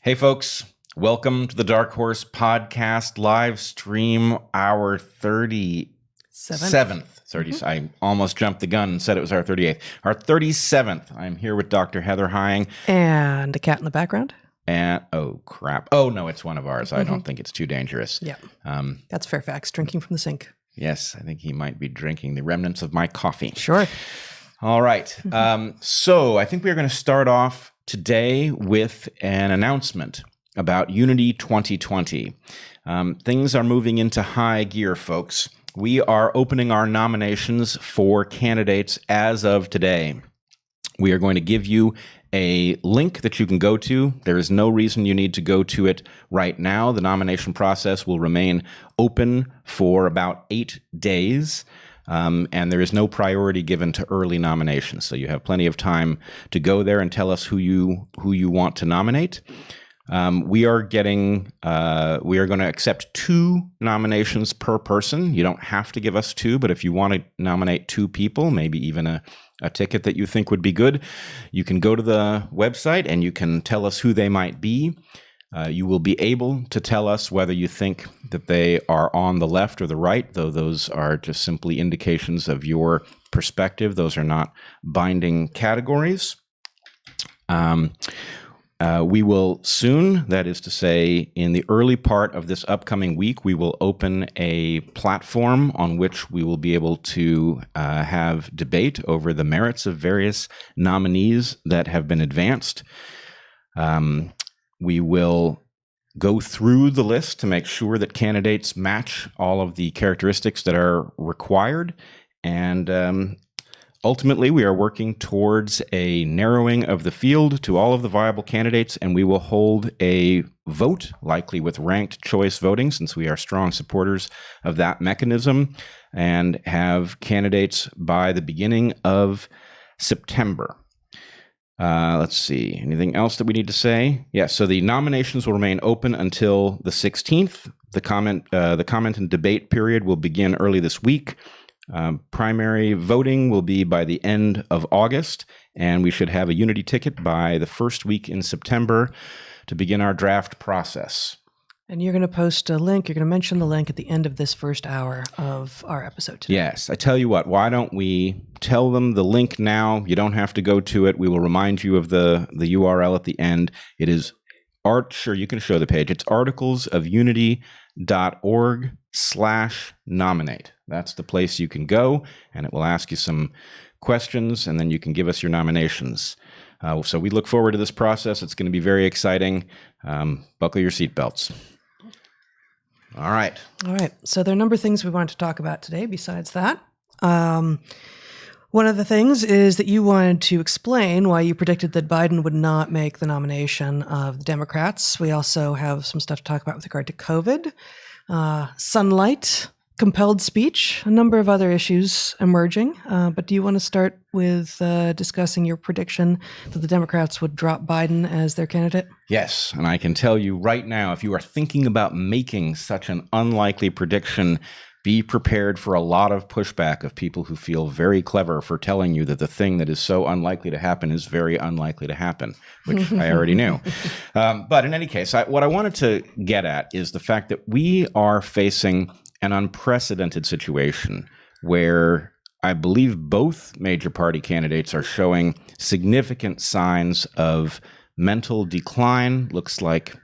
Hey, folks. Welcome to the DarkHorse podcast live stream, our 37th. I almost jumped the gun and said it was our 38th. Our 37th. I'm here with Dr. Heather Hying. And a cat in the background. And, oh, crap. Oh, no, it's one of ours. I don't think it's too dangerous. Yeah. That's Fairfax, drinking from the sink. Yes, I think he might be drinking the remnants of my coffee. Sure. All right. So I think we're going to start off today with an announcement about Unity 2020. Things are moving into high gear, folks. We are opening our nominations for candidates as of today. We are going to give you a link that you can go to. There is no reason you need to go to it right now. The nomination process will remain open for about 8 days. And there is no priority given to early nominations. So you have plenty of time to go there and tell us who you want to nominate. We are going to accept 2 nominations per person. You don't have to give us 2, but if you want to nominate 2 people, maybe even a ticket that you think would be good, you can go to the website and you can tell us who they might be. You will be able to tell us whether you think that they are on the left or the right, though those are just simply indications of your perspective. Those are not binding categories. We will soon, that is to say, in the early part of this upcoming week, we will open a platform on which we will be able to have debate over the merits of various nominees that have been advanced. We will go through the list to make sure that candidates match all of the characteristics that are required. And ultimately, we are working towards a narrowing of the field to all of the viable candidates, and we will hold a vote, likely with ranked choice voting, since we are strong supporters of that mechanism, and have candidates by the beginning of September. Let's see. Anything else that we need to say? Yes. So the nominations will remain open until the 16th. The comment and debate period will begin early this week. Primary voting will be by the end of August, and we should have a Unity ticket by the first week in September to begin our draft process. And you're going to post a link. You're going to mention the link at the end of this first hour of our episode today. Yes. I tell you what, why don't we tell them the link now? You don't have to go to it. We will remind you of the URL at the end. It is sure, you can show the page. It's articlesofunity.org/nominate. That's the place you can go, and it will ask you some questions, and then you can give us your nominations. So we look forward to this process. It's going to be very exciting. Buckle your seatbelts. All right. So there are a number of things we wanted to talk about today besides that. One of the things is that you wanted to explain why you predicted that Biden would not make the nomination of the Democrats. We also have some stuff to talk about with regard to COVID, sunlight, compelled speech, a number of other issues emerging. But do you want to start with discussing your prediction that the Democrats would drop Biden as their candidate? Yes, and I can tell you right now, if you are thinking about making such an unlikely prediction, be prepared for a lot of pushback of people who feel very clever for telling you that the thing that is so unlikely to happen is very unlikely to happen, which I already knew. But in any case, what I wanted to get at is the fact that we are facing an unprecedented situation where I believe both major party candidates are showing significant signs of mental decline. Looks like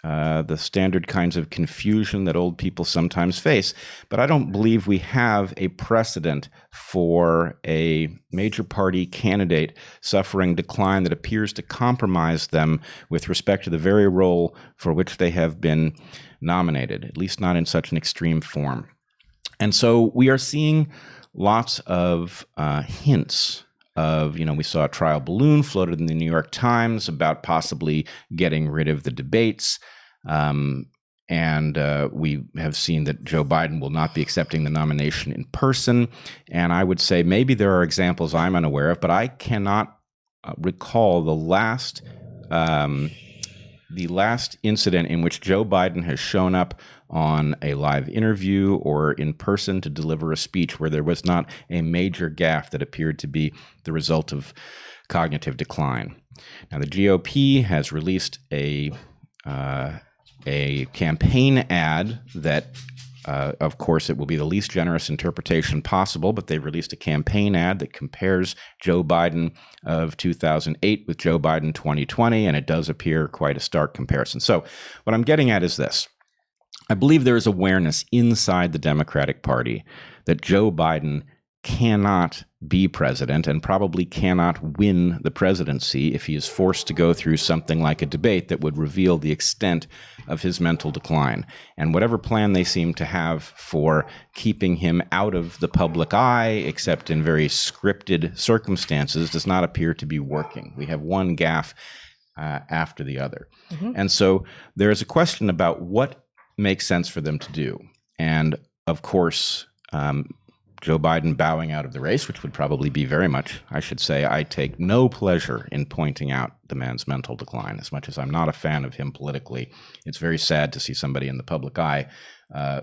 the standard kinds of confusion that old people sometimes face. But I don't believe we have a precedent for a major party candidate suffering decline that appears to compromise them with respect to the very role for which they have been nominated, at least not in such an extreme form. And so we are seeing lots of hints of, we saw a trial balloon floated in the New York Times about possibly getting rid of the debates. And we have seen that Joe Biden will not be accepting the nomination in person. And I would say maybe there are examples I'm unaware of, but I cannot recall the last incident in which Joe Biden has shown up on a live interview or in person to deliver a speech where there was not a major gaffe that appeared to be the result of cognitive decline. Now, the GOP has released a a campaign ad that, of course, it will be the least generous interpretation possible, but they've released a campaign ad that compares Joe Biden of 2008 with Joe Biden 2020, and it does appear quite a stark comparison. So what I'm getting at is this. I believe there is awareness inside the Democratic Party that Joe Biden cannot be president and probably cannot win the presidency if he is forced to go through something like a debate that would reveal the extent of his mental decline. And whatever plan they seem to have for keeping him out of the public eye, except in very scripted circumstances, does not appear to be working. We have one gaffe after the other. Mm-hmm. And so there is a question about what makes sense for them to do. And of course, Joe Biden bowing out of the race, which would probably be very much, I should say, I take no pleasure in pointing out the man's mental decline. As much as I'm not a fan of him politically, it's very sad to see somebody in the public eye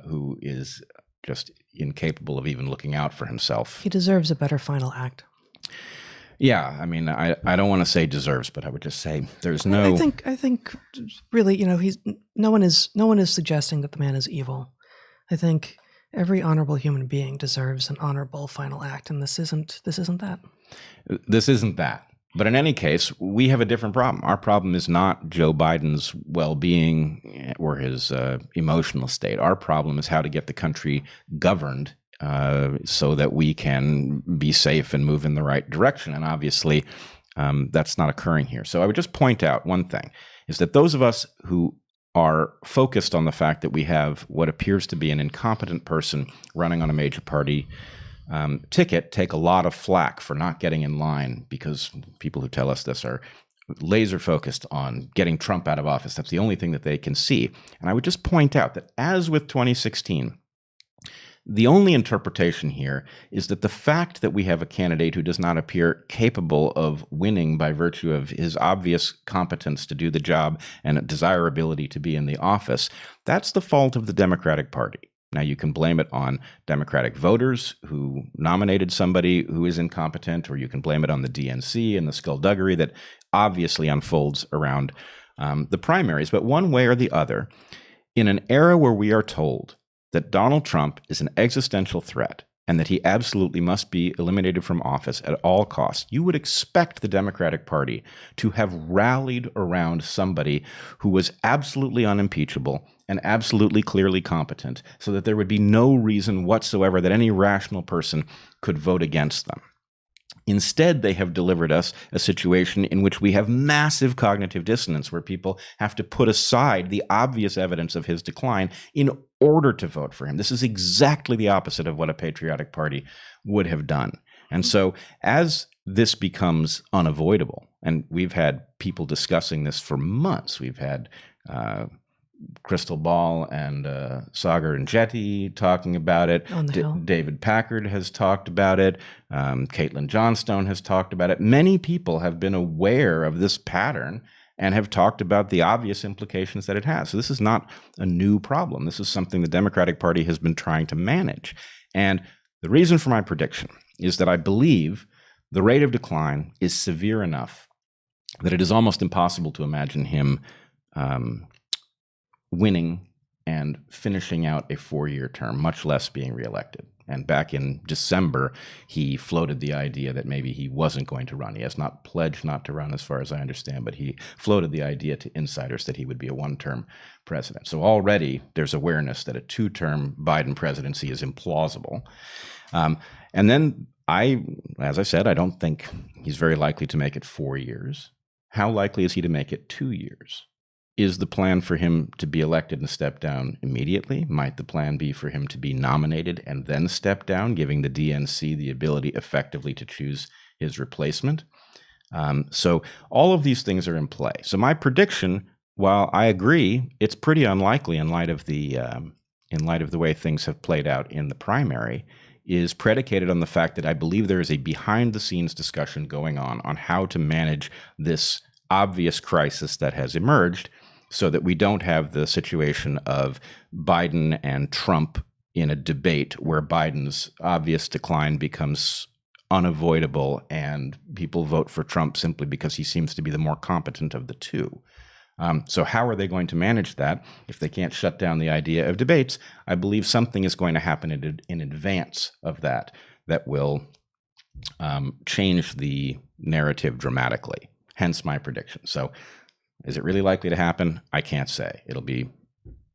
who is just incapable of even looking out for himself. He deserves a better final act. Yeah, I mean, I don't want to say deserves, but I would just say there's no. I think really, he's no one is suggesting that the man is evil. I think every honorable human being deserves an honorable final act, and this isn't that. This isn't that. But in any case, we have a different problem. Our problem is not Joe Biden's well-being or his emotional state. Our problem is how to get the country governed so that we can be safe and move in the right direction. And obviously, that's not occurring here. So I would just point out one thing, is that those of us who are focused on the fact that we have what appears to be an incompetent person running on a major party ticket take a lot of flack for not getting in line, because people who tell us this are laser focused on getting Trump out of office. That's the only thing that they can see. And I would just point out that as with 2016, the only interpretation here is that the fact that we have a candidate who does not appear capable of winning by virtue of his obvious competence to do the job and a desirability to be in the office, that's the fault of the Democratic Party. Now, you can blame it on Democratic voters who nominated somebody who is incompetent, or you can blame it on the DNC and the skullduggery that obviously unfolds around the primaries. But one way or the other, in an era where we are told that Donald Trump is an existential threat and that he absolutely must be eliminated from office at all costs, you would expect the Democratic Party to have rallied around somebody who was absolutely unimpeachable and absolutely clearly competent, so that there would be no reason whatsoever that any rational person could vote against them. Instead, they have delivered us a situation in which we have massive cognitive dissonance, where people have to put aside the obvious evidence of his decline in order to vote for him. This is exactly the opposite of what a patriotic party would have done. And so as this becomes unavoidable, and we've had people discussing this for months, we've had Crystal Ball and Sagar and Jetty talking about it. David Packard has talked about it. Caitlin Johnstone has talked about it. Many people have been aware of this pattern and have talked about the obvious implications that it has. So this is not a new problem. This is something the Democratic Party has been trying to manage. And the reason for my prediction is that I believe the rate of decline is severe enough that it is almost impossible to imagine him winning and finishing out a 4-year term, much less being reelected. And back in December, he floated the idea that maybe he wasn't going to run. He has not pledged not to run, as far as I understand, but he floated the idea to insiders that he would be a one-term president. So already there's awareness that a 2-term Biden presidency is implausible. And then as I said, I don't think he's very likely to make it 4 years. How likely is he to make it 2 years? Is the plan for him to be elected and step down immediately? Might the plan be for him to be nominated and then step down, giving the DNC the ability effectively to choose his replacement? So all of these things are in play. So my prediction, while I agree it's pretty unlikely in light of the way things have played out in the primary, is predicated on the fact that I believe there is a behind-the-scenes discussion going on how to manage this obvious crisis that has emerged, so that we don't have the situation of Biden and Trump in a debate where Biden's obvious decline becomes unavoidable and people vote for Trump simply because he seems to be the more competent of the two. So how are they going to manage that if they can't shut down the idea of debates? I believe something is going to happen in advance of that will change the narrative dramatically, hence my prediction. So is it really likely to happen? I can't say. It'll be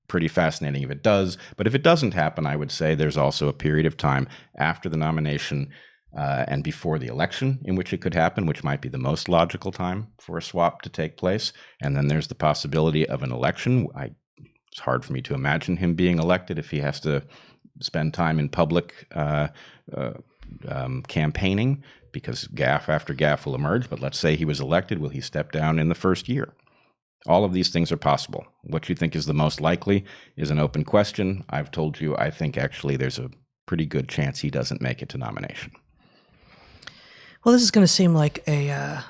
pretty fascinating if it does. But if it doesn't happen, I would say there's also a period of time after the nomination and before the election in which it could happen, which might be the most logical time for a swap to take place. And then there's the possibility of an election. It's hard for me to imagine him being elected if he has to spend time in public campaigning, because gaffe after gaffe will emerge. But let's say he was elected. Will he step down in the first year? All of these things are possible. What you think is the most likely is an open question. I've told you I think actually there's a pretty good chance he doesn't make it to nomination. Well, this is going to seem like a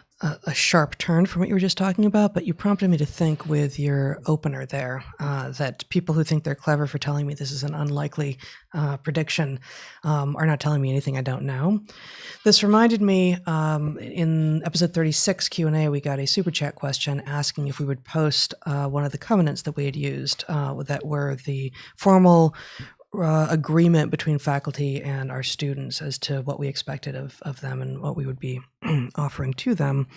sharp turn from what you were just talking about, but you prompted me to think with your opener there that people who think they're clever for telling me this is an unlikely prediction are not telling me anything I don't know. This reminded me in episode 36 Q&A, we got a super chat question asking if we would post one of the covenants that we had used that were the formal agreement between faculty and our students as to what we expected of them and what we would be offering to them.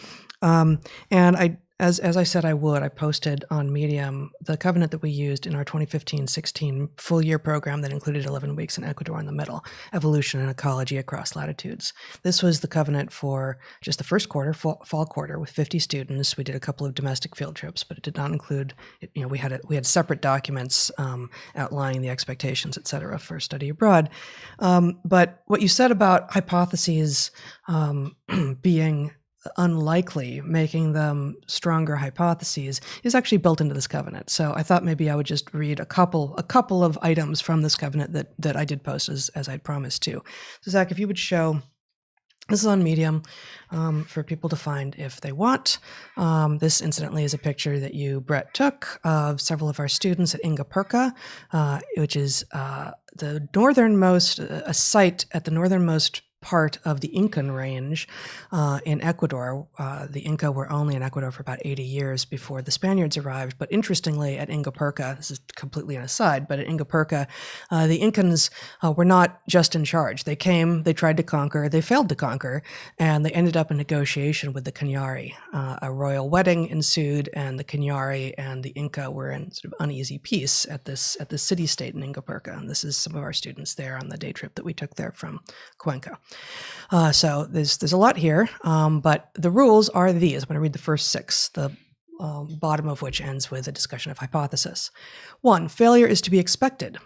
And as I said I would, I posted on Medium the covenant that we used in our 2015-16 full year program that included 11 weeks in Ecuador in the middle, evolution and ecology across latitudes. This was the covenant for just the first quarter, fall quarter, with 50 students. We did a couple of domestic field trips, but it did not include, we had separate documents outlining the expectations, et cetera, for study abroad. But what you said about hypotheses being unlikely, making them stronger hypotheses, is actually built into this covenant. So I thought maybe I would just read a couple of items from this covenant that I did post as I'd promised to. So Zach, if you would show, this is on Medium for people to find if they want. This incidentally is a picture that you, Bret, took of several of our students at Ingapirca, which is the northernmost, a site at the northernmost part of the Incan range in Ecuador. The Inca were only in Ecuador for about 80 years before the Spaniards arrived. But interestingly, at Ingapirca, this is completely an aside, but at Ingapirca, the Incans were not just in charge. They came, they tried to conquer, they failed to conquer, and they ended up in negotiation with the Cañari. A royal wedding ensued, and the Cañari and the Inca were in sort of uneasy peace at this city-state in Ingapirca. And this is some of our students there on the day trip that we took there from Cuenca. So there's a lot here, but the rules are these. I'm going to read the first 6, the bottom of which ends with a discussion of hypothesis. 1, failure is to be expected.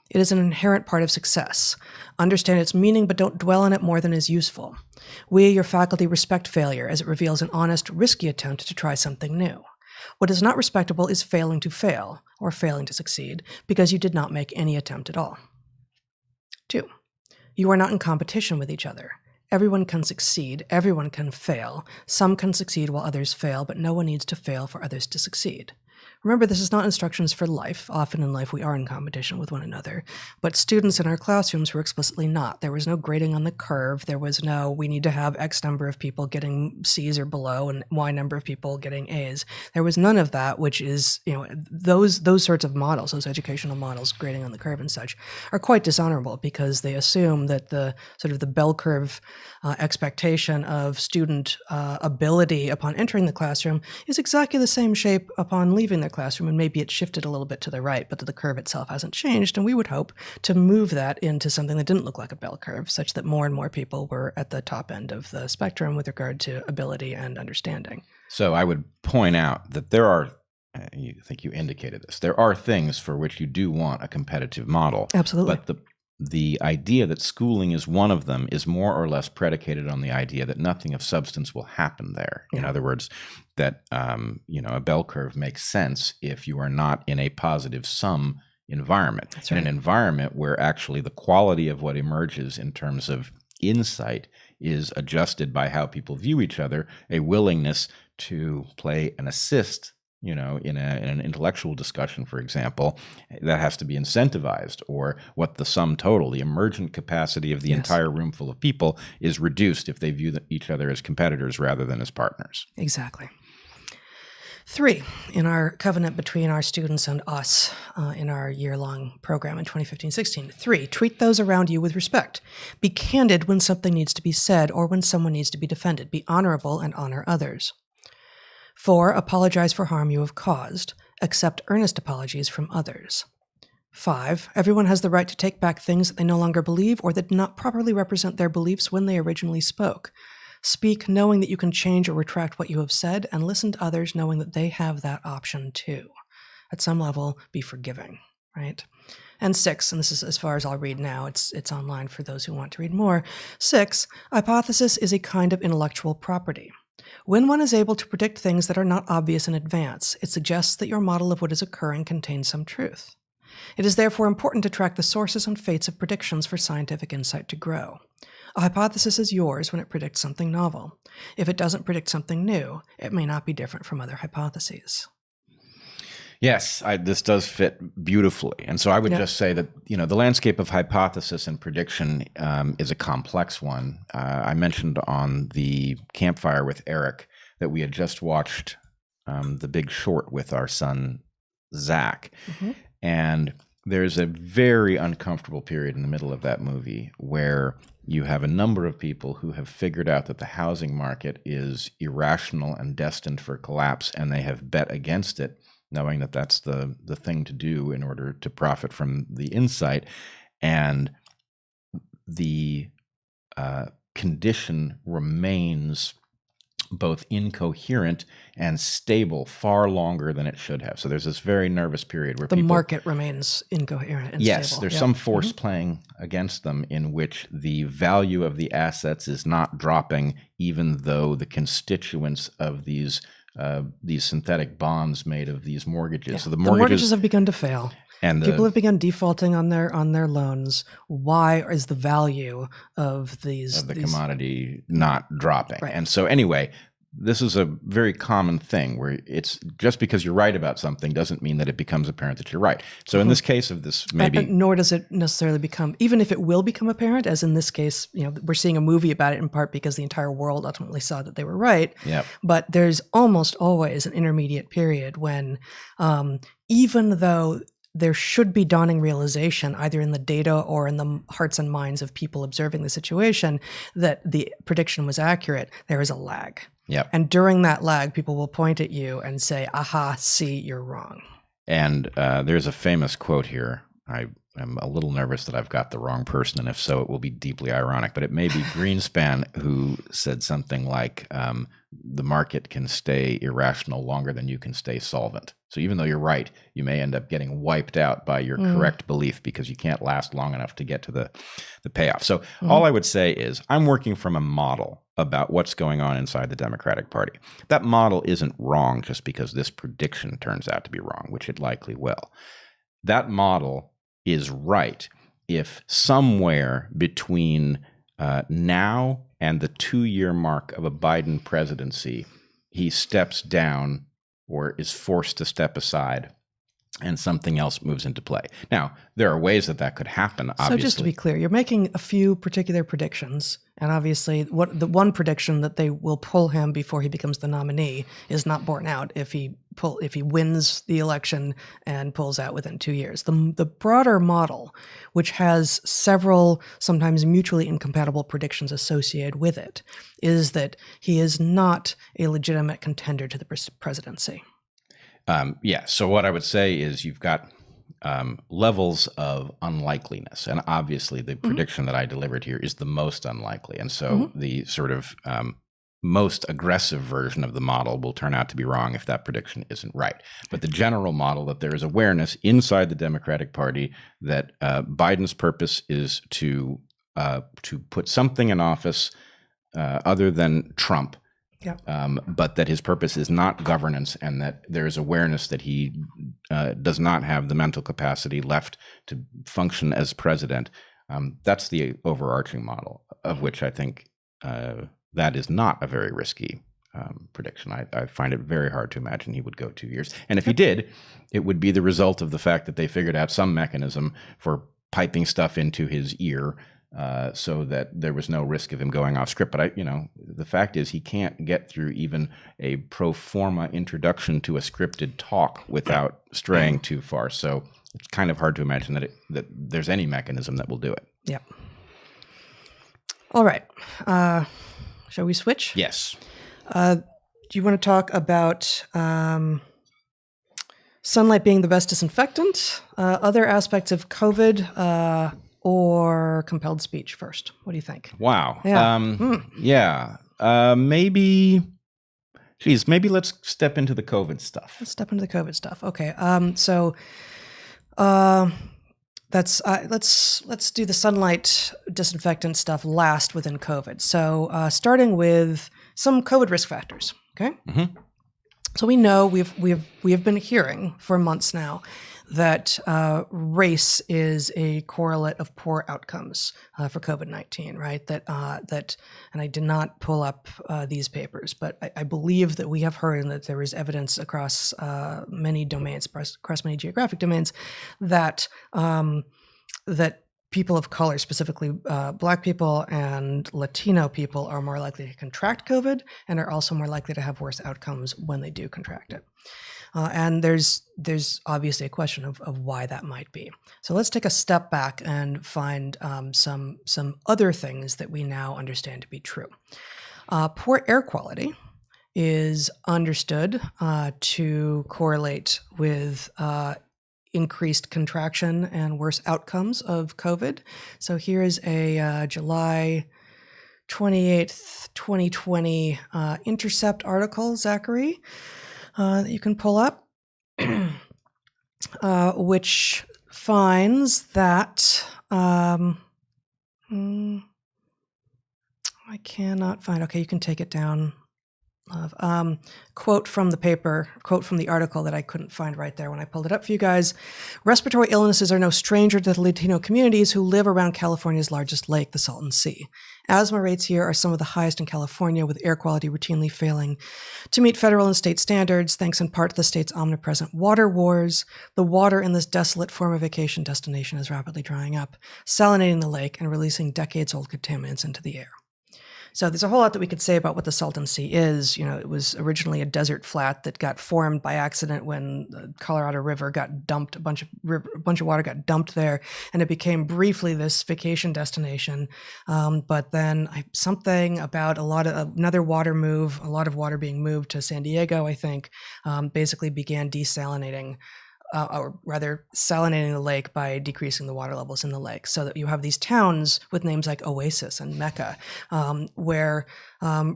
It is an inherent part of success. Understand its meaning, but don't dwell on it more than is useful. We, your faculty, respect failure as it reveals an honest, risky attempt to try something new. What is not respectable is failing to fail, or failing to succeed, because you did not make any attempt at all. 2, you are not in competition with each other. Everyone can succeed, everyone can fail. Some can succeed while others fail, but no one needs to fail for others to succeed. Remember, this is not instructions for life. Often in life we are in competition with one another, but students in our classrooms were explicitly not. There was no grading on the curve. There was no, we need to have X number of people getting C's or below and Y number of people getting A's. There was none of that, which is, those sorts of models, those educational models, grading on the curve and such, are quite dishonorable because they assume that the sort of the bell curve expectation of student ability upon entering the classroom is exactly the same shape upon leaving the classroom, and maybe it shifted a little bit to the right, but the curve itself hasn't changed, and we would hope to move that into something that didn't look like a bell curve, such that more and more people were at the top end of the spectrum with regard to ability and understanding. So I would point out that there are, I think you indicated this, there are things for which you do want a competitive model. Absolutely. But the idea that schooling is one of them is more or less predicated on the idea that nothing of substance will happen there. In other words, that a bell curve makes sense if you are not in a positive sum environment. That's right. In an environment where actually the quality of what emerges in terms of insight is adjusted by how people view each other, a willingness to play an assist in an intellectual discussion, for example, that has to be incentivized, or what the sum total, the emergent capacity of the entire room full of people is reduced if they view each other as competitors rather than as partners. Exactly. 3, in our covenant between our students and us in our year-long program in 2015-16. 3, treat those around you with respect. Be candid when something needs to be said or when someone needs to be defended. Be honorable and honor others. 4, apologize for harm you have caused. Accept earnest apologies from others. 5, everyone has the right to take back things that they no longer believe or that do not properly represent their beliefs when they originally spoke. Speak knowing that you can change or retract what you have said, and listen to others knowing that they have that option too. At some level, be forgiving, right? And 6, and this is as far as I'll read now, it's online for those who want to read more. 6, hypothesis is a kind of intellectual property. When one is able to predict things that are not obvious in advance, it suggests that your model of what is occurring contains some truth. It is therefore important to track the sources and fates of predictions for scientific insight to grow. A hypothesis is yours when it predicts something novel. If it doesn't predict something new, it may not be different from other hypotheses. Yes, this does fit beautifully. And so I would just say that, the landscape of hypothesis and prediction is a complex one. I mentioned on the campfire with Eric that we had just watched The Big Short with our son, Zach. Mm-hmm. And there's a very uncomfortable period in the middle of that movie where you have a number of people who have figured out that the housing market is irrational and destined for collapse, and they have bet against it, knowing that that's the thing to do in order to profit from the insight. And the condition remains both incoherent and stable far longer than it should have. So there's this very nervous period where the market remains incoherent and yes, stable. There's some force playing against them in which the value of the assets is not dropping, even though the constituents of these synthetic bonds made of these mortgages. Yeah. So the mortgages have begun to fail. And people have begun defaulting on their loans. Why is the value of these commodity not dropping? Right. And so anyway, this is a very common thing where it's just because you're right about something doesn't mean that it becomes apparent that you're right. So in this case of this, maybe nor does it necessarily become, even if it will become apparent, as in this case, we're seeing a movie about it in part because the entire world ultimately saw that they were right. Yep. But there's almost always an intermediate period when, even though there should be dawning realization, either in the data or in the hearts and minds of people observing the situation, that the prediction was accurate, there is a lag. Yep. And during that lag, people will point at you and say, aha, see, you're wrong. And there's a famous quote here. I'm a little nervous that I've got the wrong person, and if so, it will be deeply ironic. But it may be Greenspan who said something like, the market can stay irrational longer than you can stay solvent. So even though you're right, you may end up getting wiped out by your correct belief because you can't last long enough to get to the payoff. So all I would say is I'm working from a model about what's going on inside the Democratic Party. That model isn't wrong just because this prediction turns out to be wrong, which it likely will. That model is right if somewhere between now and the 2-year mark of a Biden presidency, he steps down or is forced to step aside and something else moves into play. Now, there are ways that could happen, obviously. So just to be clear, you're making a few particular predictions, and obviously the one prediction that they will pull him before he becomes the nominee is not borne out if he wins the election and pulls out within 2 years. The broader model, which has several sometimes mutually incompatible predictions associated with it, is that he is not a legitimate contender to the presidency. So what I would say is you've got levels of unlikeliness. And obviously the prediction that I delivered here is the most unlikely. And so the sort of most aggressive version of the model will turn out to be wrong if that prediction isn't right. But the general model that there is awareness inside the Democratic Party that Biden's purpose is to put something in office other than Trump. Yeah. But that his purpose is not governance, and that there is awareness that he does not have the mental capacity left to function as president. That's the overarching model, of which I think that is not a very risky prediction. I find it very hard to imagine he would go 2 years. And if he did, it would be the result of the fact that they figured out some mechanism for piping stuff into his ear so that there was no risk of him going off script. But the fact is he can't get through even a pro forma introduction to a scripted talk without straying too far. So it's kind of hard to imagine that there's any mechanism that will do it. Yep. All right. Shall we switch? Yes. Do you want to talk about sunlight being the best disinfectant, other aspects of COVID, or compelled speech first? What do you think? Wow. Yeah. Maybe let's step into the COVID stuff. Let's step into the COVID stuff. Okay. Let's do the sunlight disinfectant stuff last within COVID. So starting with some COVID risk factors. Okay. Mm-hmm. So we know we have been hearing for months now that race is a correlate of poor outcomes for COVID-19, right? That and I did not pull up these papers, but I believe that we have heard that there is evidence across many domains, across many geographic domains, that that people of color, specifically Black people and Latino people, are more likely to contract COVID and are also more likely to have worse outcomes when they do contract it. And there's obviously a question of why that might be. So let's take a step back and find some other things that we now understand to be true. Poor air quality is understood to correlate with increased contraction and worse outcomes of COVID. So here is a July 28th, 2020 Intercept article, Zachary, that you can pull up, which finds that I cannot find. Okay, you can take it down. Quote from the paper, quote from the article that I couldn't find right there when I pulled it up for you guys. Respiratory illnesses are no stranger to the Latino communities who live around California's largest lake, the Salton Sea. Asthma rates here are some of the highest in California, with air quality routinely failing to meet federal and state standards, thanks in part to the state's omnipresent water wars. The water in this desolate former vacation destination is rapidly drying up, salinating the lake and releasing decades-old contaminants into the air. So there's a whole lot that we could say about what the Salton Sea is. It was originally a desert flat that got formed by accident when the Colorado River got dumped. A bunch of water got dumped there, and it became briefly this vacation destination. But then something about another water move, a lot of water being moved to San Diego, I think, basically began desalinating. Or rather salinating the lake by decreasing the water levels in the lake, so that you have these towns with names like Oasis and Mecca, where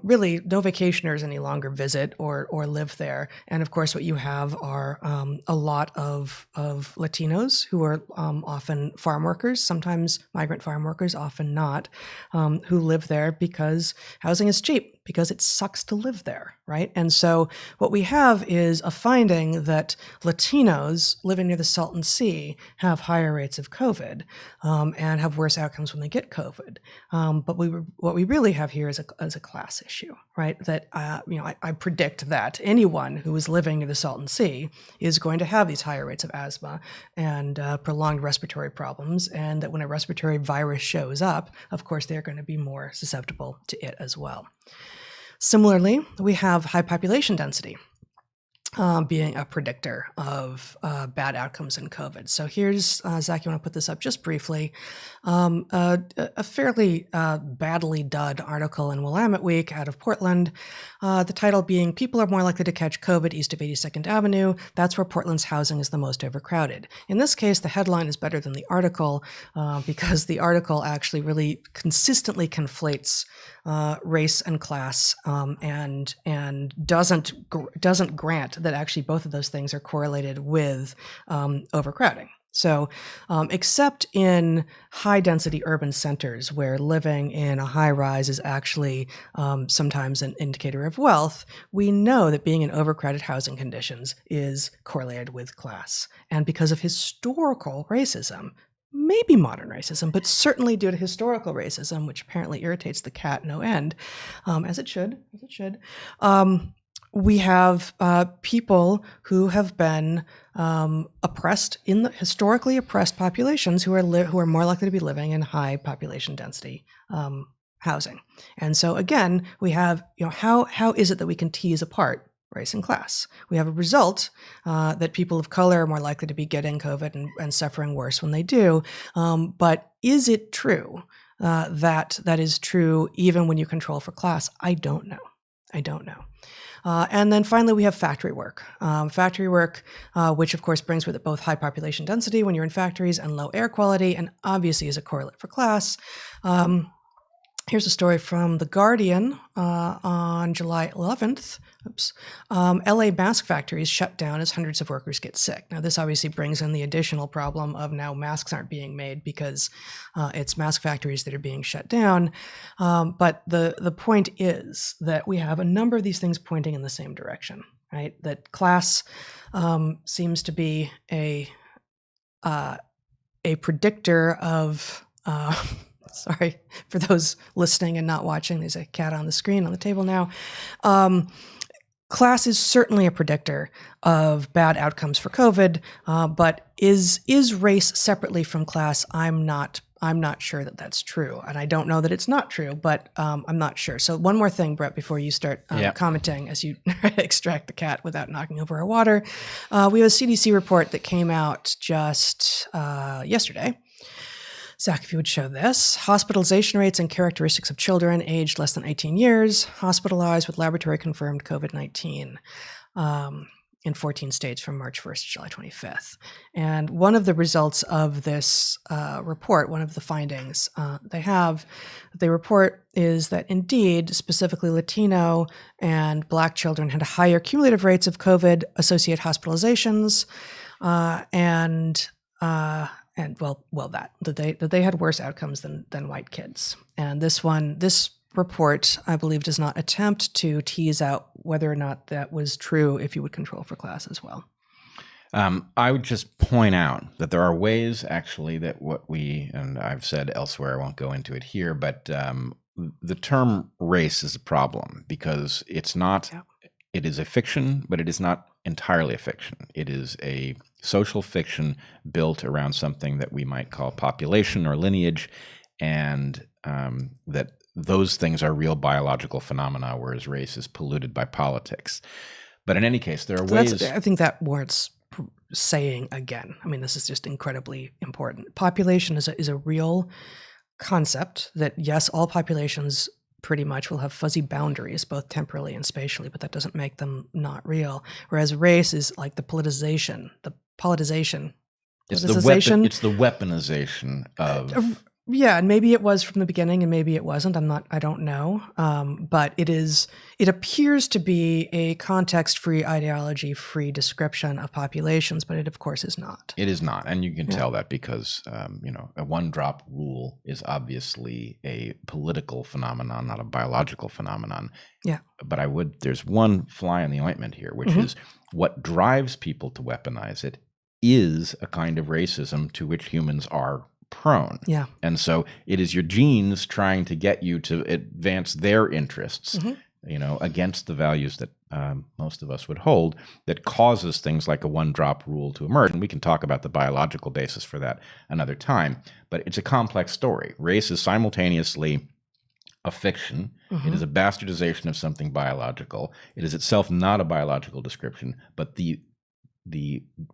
really no vacationers any longer visit or live there. And of course, what you have are a lot of Latinos who are often farm workers, sometimes migrant farm workers, often not, who live there because housing is cheap, because it sucks to live there, right? And so what we have is a finding that Latinos living near the Salton Sea have higher rates of COVID and have worse outcomes when they get COVID. But what we really have here is a class issue, right? That I predict that anyone who is living near the Salton Sea is going to have these higher rates of asthma and prolonged respiratory problems, and that when a respiratory virus shows up, of course, they're going to be more susceptible to it as well. Similarly, we have high population density being a predictor of bad outcomes in COVID. So here's, Zach, you want to put this up just briefly, a fairly badly done article in Willamette Week out of Portland, the title being, "People are more likely to catch COVID east of 82nd Avenue. That's where Portland's housing is the most overcrowded." In this case, the headline is better than the article because the article actually really consistently conflates race and class and doesn't grant that actually both of those things are correlated with overcrowding. So except in high-density urban centers where living in a high-rise is actually sometimes an indicator of wealth, we know that being in overcrowded housing conditions is correlated with class. And because of historical racism, maybe modern racism, but certainly due to historical racism, which apparently irritates the cat no end, as it should, we have people who have been oppressed in the historically oppressed populations who are more likely to be living in high population density housing. And so again, we have, how is it that we can tease apart race and class? We have a result that people of color are more likely to be getting COVID and suffering worse when they do. But is it true that is true even when you control for class? I don't know. And then finally, we have factory work. Which of course brings with it both high population density when you're in factories and low air quality, and obviously is a correlate for class. Here's a story from The Guardian on July 11th. LA mask factories shut down as hundreds of workers get sick. Now, this obviously brings in the additional problem of now masks aren't being made because it's mask factories that are being shut down. But the point is that we have a number of these things pointing in the same direction, right? That class seems to be a predictor of sorry for those listening and not watching. There's a cat on the screen on the table now. Class is certainly a predictor of bad outcomes for COVID, but is race separately from class? I'm not sure that that's true, and I don't know that it's not true, but I'm not sure. So one more thing, Bret, before you start commenting as you extract the cat without knocking over our water. We have a CDC report that came out just yesterday. Zach, if you would show this. Hospitalization rates and characteristics of children aged less than 18 years hospitalized with laboratory-confirmed COVID-19 in 14 states from March 1st to July 25th. And one of the results of this report, one of the findings they report is that indeed, specifically Latino and Black children had higher cumulative rates of COVID-associated hospitalizations that they had worse outcomes than white kids. And this report, I believe, does not attempt to tease out whether or not that was true if you would control for class as well. I would just point out that there are ways actually that and I've said elsewhere, I won't go into it here, but the term race is a problem because it's not, it is a fiction, but it is not entirely a fiction. It is a social fiction built around something that we might call population or lineage, and that those things are real biological phenomena, whereas race is polluted by politics. But in any case, there are ways. I think that warrants saying again. I mean, this is just incredibly important. Population is a real concept that, yes, all populations pretty much will have fuzzy boundaries, both temporally and spatially, but that doesn't make them not real. Whereas race is like the politicization. It's the weaponization of. Yeah, and maybe it was from the beginning, and maybe it wasn't. I don't know. But it appears to be a context-free, ideology-free description of populations, but it of course is not. It is not, and you can tell that because a one-drop rule is obviously a political phenomenon, not a biological phenomenon. Yeah. But there's one fly in the ointment here, which is what drives people to weaponize it is a kind of racism to which humans are prone. Yeah. And so it is your genes trying to get you to advance their interests, against the values that most of us would hold, that causes things like a one-drop rule to emerge. And we can talk about the biological basis for that another time. But it's a complex story. Race is simultaneously a fiction. It is a bastardization of something biological. It is itself not a biological description, but the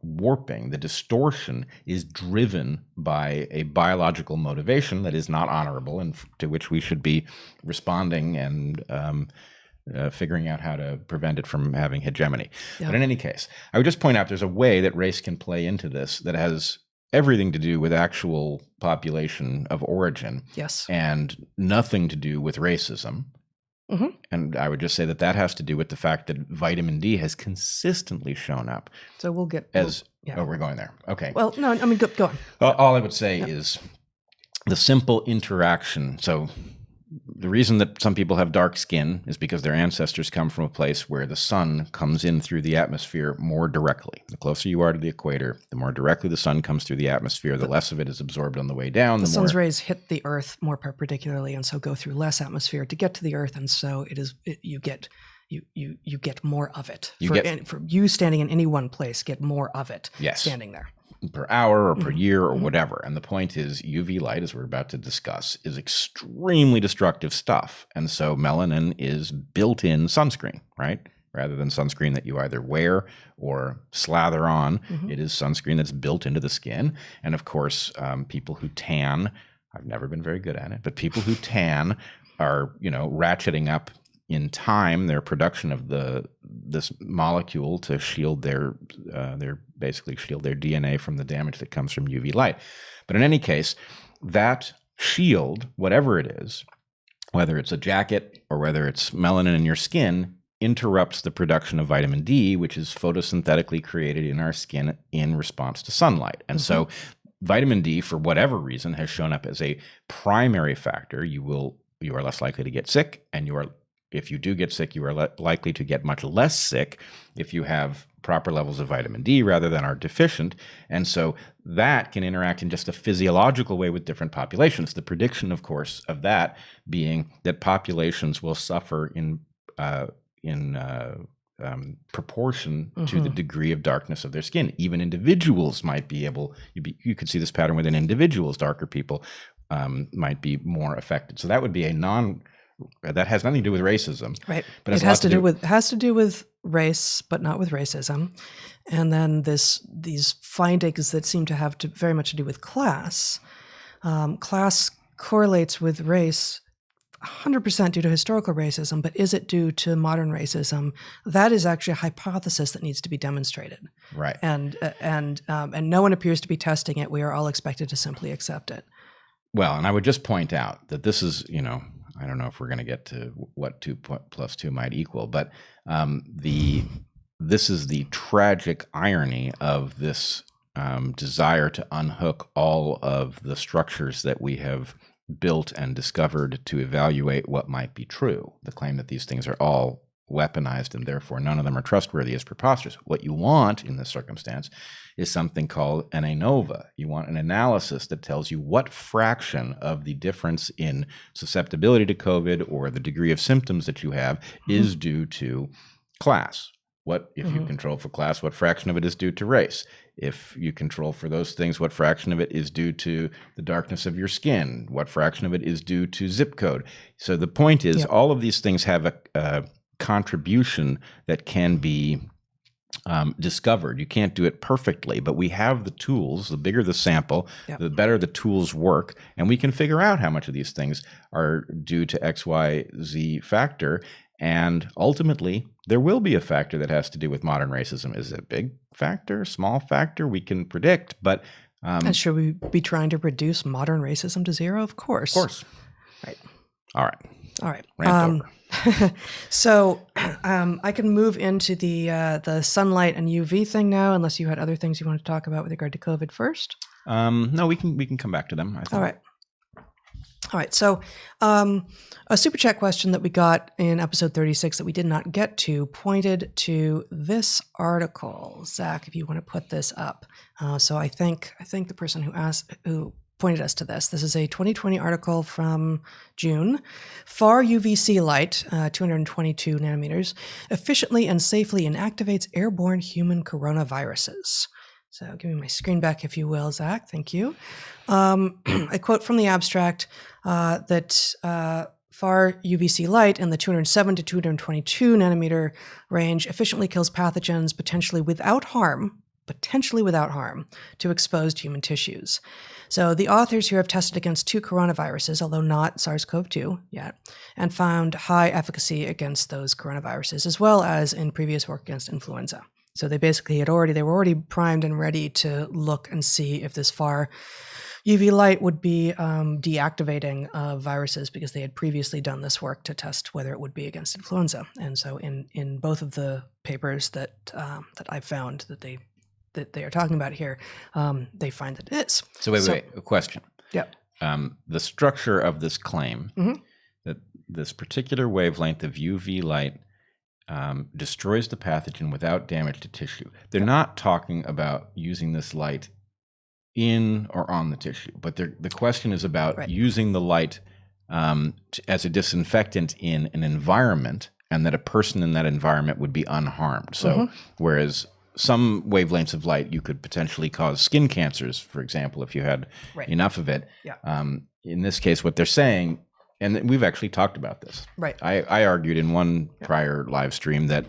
warping, the distortion is driven by a biological motivation that is not honorable and to which we should be responding and figuring out how to prevent it from having hegemony. Yeah. But in any case, I would just point out there's a way that race can play into this that has everything to do with actual population of origin. Yes. And nothing to do with racism. And I would just say that has to do with the fact that vitamin D has consistently shown up. So we'll get we're going there. Okay. Well, no, I mean, go on. All I would say is the simple interaction. So the reason that some people have dark skin is because their ancestors come from a place where the sun comes in through the atmosphere more directly. The closer you are to the equator, the more directly the sun comes through the atmosphere, the less of it is absorbed on the way down. The sun's rays hit the earth more perpendicularly and so go through less atmosphere to get to the earth. And so you get you get more of it. You For you standing in any one place, get more of it Yes. standing there. Per hour or per year or whatever. And the point is UV light, as we're about to discuss, is extremely destructive stuff. And so melanin is built-in sunscreen, right? Rather than sunscreen that you either wear or slather on, it is sunscreen that's built into the skin. And of course, people who tan, I've never been very good at it, but people who tan are, ratcheting up in time their production of this molecule to shield their basically shield their DNA from the damage that comes from UV light. But in any case, that shield, whatever it is, whether it's a jacket or whether it's melanin in your skin, interrupts the production of vitamin D, which is photosynthetically created in our skin in response to sunlight. And so vitamin D, for whatever reason, has shown up as a primary factor. You are less likely to get sick, and if you do get sick, you are likely to get much less sick if you have proper levels of vitamin D rather than are deficient. And so that can interact in just a physiological way with different populations. The prediction, of course, of that being that populations will suffer in proportion to the degree of darkness of their skin. Even individuals might be able, you could see this pattern within individuals, darker people might be more affected. So that would be that has nothing to do with racism. Right. But it has to do with race, but not with racism. And then these findings that seem to have very much to do with class. Class correlates with race 100% due to historical racism, but is it due to modern racism? That is actually a hypothesis that needs to be demonstrated. Right. And no one appears to be testing it. We are all expected to simply accept it. Well, and I would just point out that this is, I don't know if we're going to get to what 2 plus 2 might equal, but this is the tragic irony of this desire to unhook all of the structures that we have built and discovered to evaluate what might be true. The claim that these things are all weaponized and therefore none of them are trustworthy is preposterous. What you want in this circumstance is something called an ANOVA. You want an analysis that tells you what fraction of the difference in susceptibility to COVID or the degree of symptoms that you have is due to class. What, if you control for class, what fraction of it is due to race? If you control for those things, what fraction of it is due to the darkness of your skin? What fraction of it is due to zip code? So the point is, all of these things have a contribution that can be discovered. You can't do it perfectly, but we have the tools. The bigger the sample, the better the tools work, and we can figure out how much of these things are due to X, Y, Z factor. And ultimately, there will be a factor that has to do with modern racism. Is it a big factor, small factor? We can predict, but... and should we be trying to reduce modern racism to zero? Of course. Of course. Right. All right. Rant over. So I can move into the sunlight and UV thing now, unless you had other things you wanted to talk about with regard to COVID first. No, we can come back to them, I think. All right. So a super chat question that we got in episode 36 that we did not get to pointed to this article. Zach, if you want to put this up. So I think the person who pointed us to this is a 2020 article from June. Far UVC light, 222 nanometers, efficiently and safely inactivates airborne human coronaviruses. So give me my screen back, if you will, Zach. Thank you. I quote from the abstract that far UVC light in the 207 to 222 nanometer range efficiently kills pathogens potentially without harm to exposed human tissues. So the authors here have tested against 2 coronaviruses, although not SARS-CoV-2 yet, and found high efficacy against those coronaviruses, as well as in previous work against influenza. So they basically they were already primed and ready to look and see if this far UV light would be deactivating viruses, because they had previously done this work to test whether it would be against influenza. And so in both of the papers that I found that they are talking about here, they find that it is. So wait, a question. Yeah. The structure of this claim that this particular wavelength of UV light destroys the pathogen without damage to tissue. They're not talking about using this light in or on the tissue, but the question is about using the light as a disinfectant in an environment and that a person in that environment would be unharmed. So whereas some wavelengths of light you could potentially cause skin cancers, for example, if you had enough of it. Yeah. In this case, what they're saying, and we've actually talked about this. Right. I argued in one prior live stream that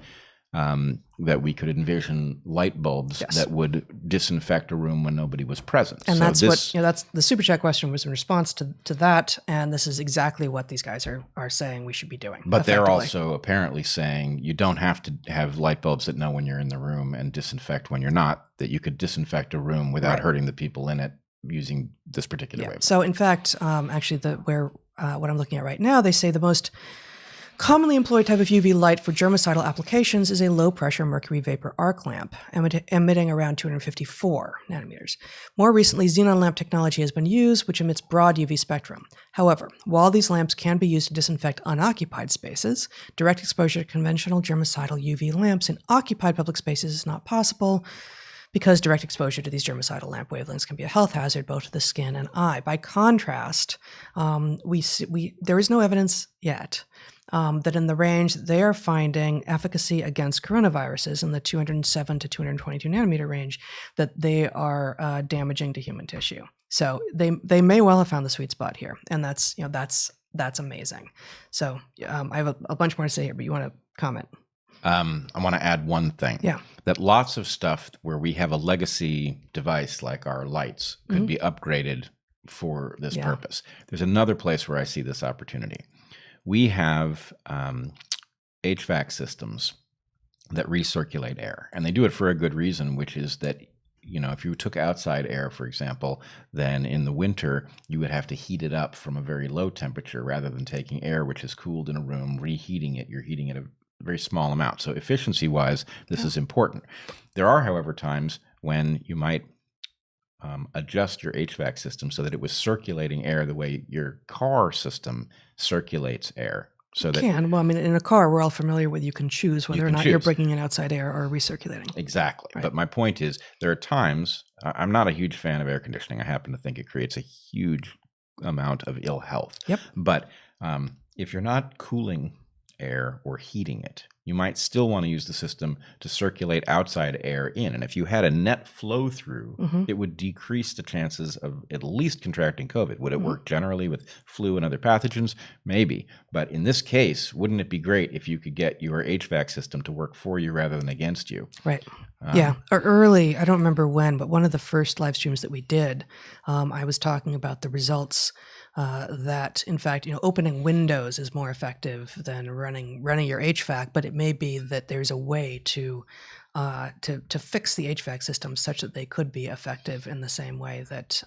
that we could envision light bulbs that would disinfect a room when nobody was present. And so that's the super chat question was in response to that, and this is exactly what these guys are saying we should be doing. But they're also apparently saying you don't have to have light bulbs that know when you're in the room and disinfect when you're not, that you could disinfect a room without hurting the people in it using this particular way. So in fact, actually what I'm looking at right now, they say the most commonly employed type of UV light for germicidal applications is a low-pressure mercury vapor arc lamp, emitting around 254 nanometers. More recently, xenon lamp technology has been used, which emits broad UV spectrum. However, while these lamps can be used to disinfect unoccupied spaces, direct exposure to conventional germicidal UV lamps in occupied public spaces is not possible, because direct exposure to these germicidal lamp wavelengths can be a health hazard both to the skin and eye. By contrast, there is no evidence yet that in the range they are finding efficacy against coronaviruses in the 207 to 222 nanometer range, that they are damaging to human tissue. So they may well have found the sweet spot here, and that's amazing. So I have a bunch more to say here, but you want to comment? I want to add one thing. Yeah. That lots of stuff where we have a legacy device like our lights could be upgraded for this purpose. There's another place where I see this opportunity. We have HVAC systems that recirculate air, and they do it for a good reason, which is that, you know, if you took outside air, for example, then in the winter, you would have to heat it up from a very low temperature rather than taking air which is cooled in a room, reheating it. You're heating it a very small amount. So efficiency-wise, this is important. There are, however, times when you might adjust your HVAC system so that it was circulating air the way your car system circulates air. So that Well, I mean, in a car, we're all familiar with you can choose whether or not you're bringing in outside air or recirculating. Exactly. Right. But my point is, there are times, I'm not a huge fan of air conditioning. I happen to think it creates a huge amount of ill health. Yep. But if you're not cooling air or heating it, you might still want to use the system to circulate outside air in. And if you had a net flow through, it would decrease the chances of at least contracting COVID. Would it work generally with flu and other pathogens? Maybe. But in this case, wouldn't it be great if you could get your HVAC system to work for you rather than against you? Right. Or early, I don't remember when, but one of the first live streams that we did, I was talking about the results that, in fact, opening windows is more effective than running your HVAC, but it may be that there's a way to fix the HVAC system such that they could be effective in the same way that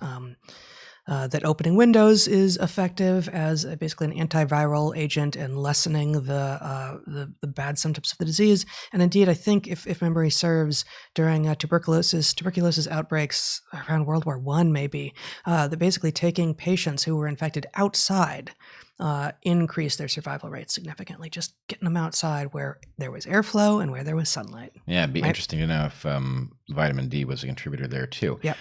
that opening windows is effective as basically an antiviral agent and lessening the bad symptoms of the disease. And indeed, I think if memory serves, during tuberculosis outbreaks around World War I, maybe, that basically taking patients who were infected outside increased their survival rates significantly, just getting them outside where there was airflow and where there was sunlight. Yeah, it'd be interesting to know if vitamin D was a contributor there too. Yeah.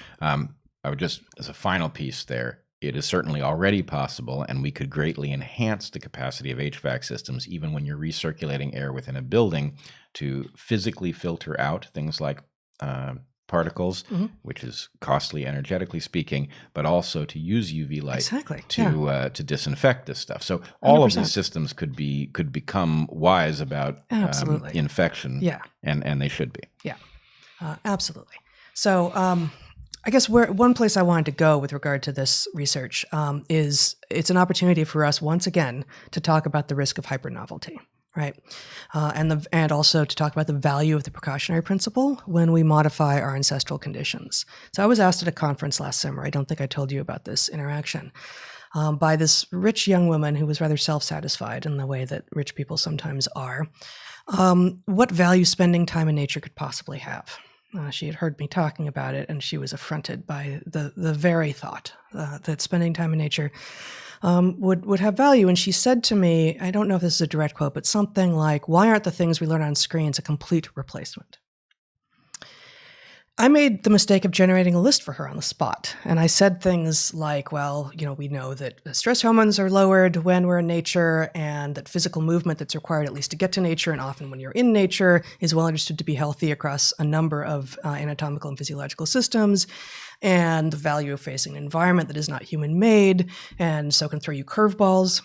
I would just, as a final piece there, it is certainly already possible, and we could greatly enhance the capacity of HVAC systems, even when you're recirculating air within a building, to physically filter out things like particles, which is costly energetically speaking, but also to use UV light to disinfect this stuff. So all 100%. Of these systems could become wise about infection, and they should be. Yeah, absolutely. So I guess one place I wanted to go with regard to this research is it's an opportunity for us once again to talk about the risk of hyper-novelty, right? And also to talk about the value of the precautionary principle when we modify our ancestral conditions. So I was asked at a conference last summer, I don't think I told you about this interaction, by this rich young woman who was rather self-satisfied in the way that rich people sometimes are, what value spending time in nature could possibly have. She had heard me talking about it, and she was affronted by the very thought that spending time in nature would have value. And she said to me, I don't know if this is a direct quote, but something like, "Why aren't the things we learn on screens a complete replacement?" I made the mistake of generating a list for her on the spot. And I said things like, well, we know that stress hormones are lowered when we're in nature, and that physical movement that's required at least to get to nature, and often when you're in nature, is well understood to be healthy across a number of anatomical and physiological systems, and the value of facing an environment that is not human-made and so can throw you curveballs.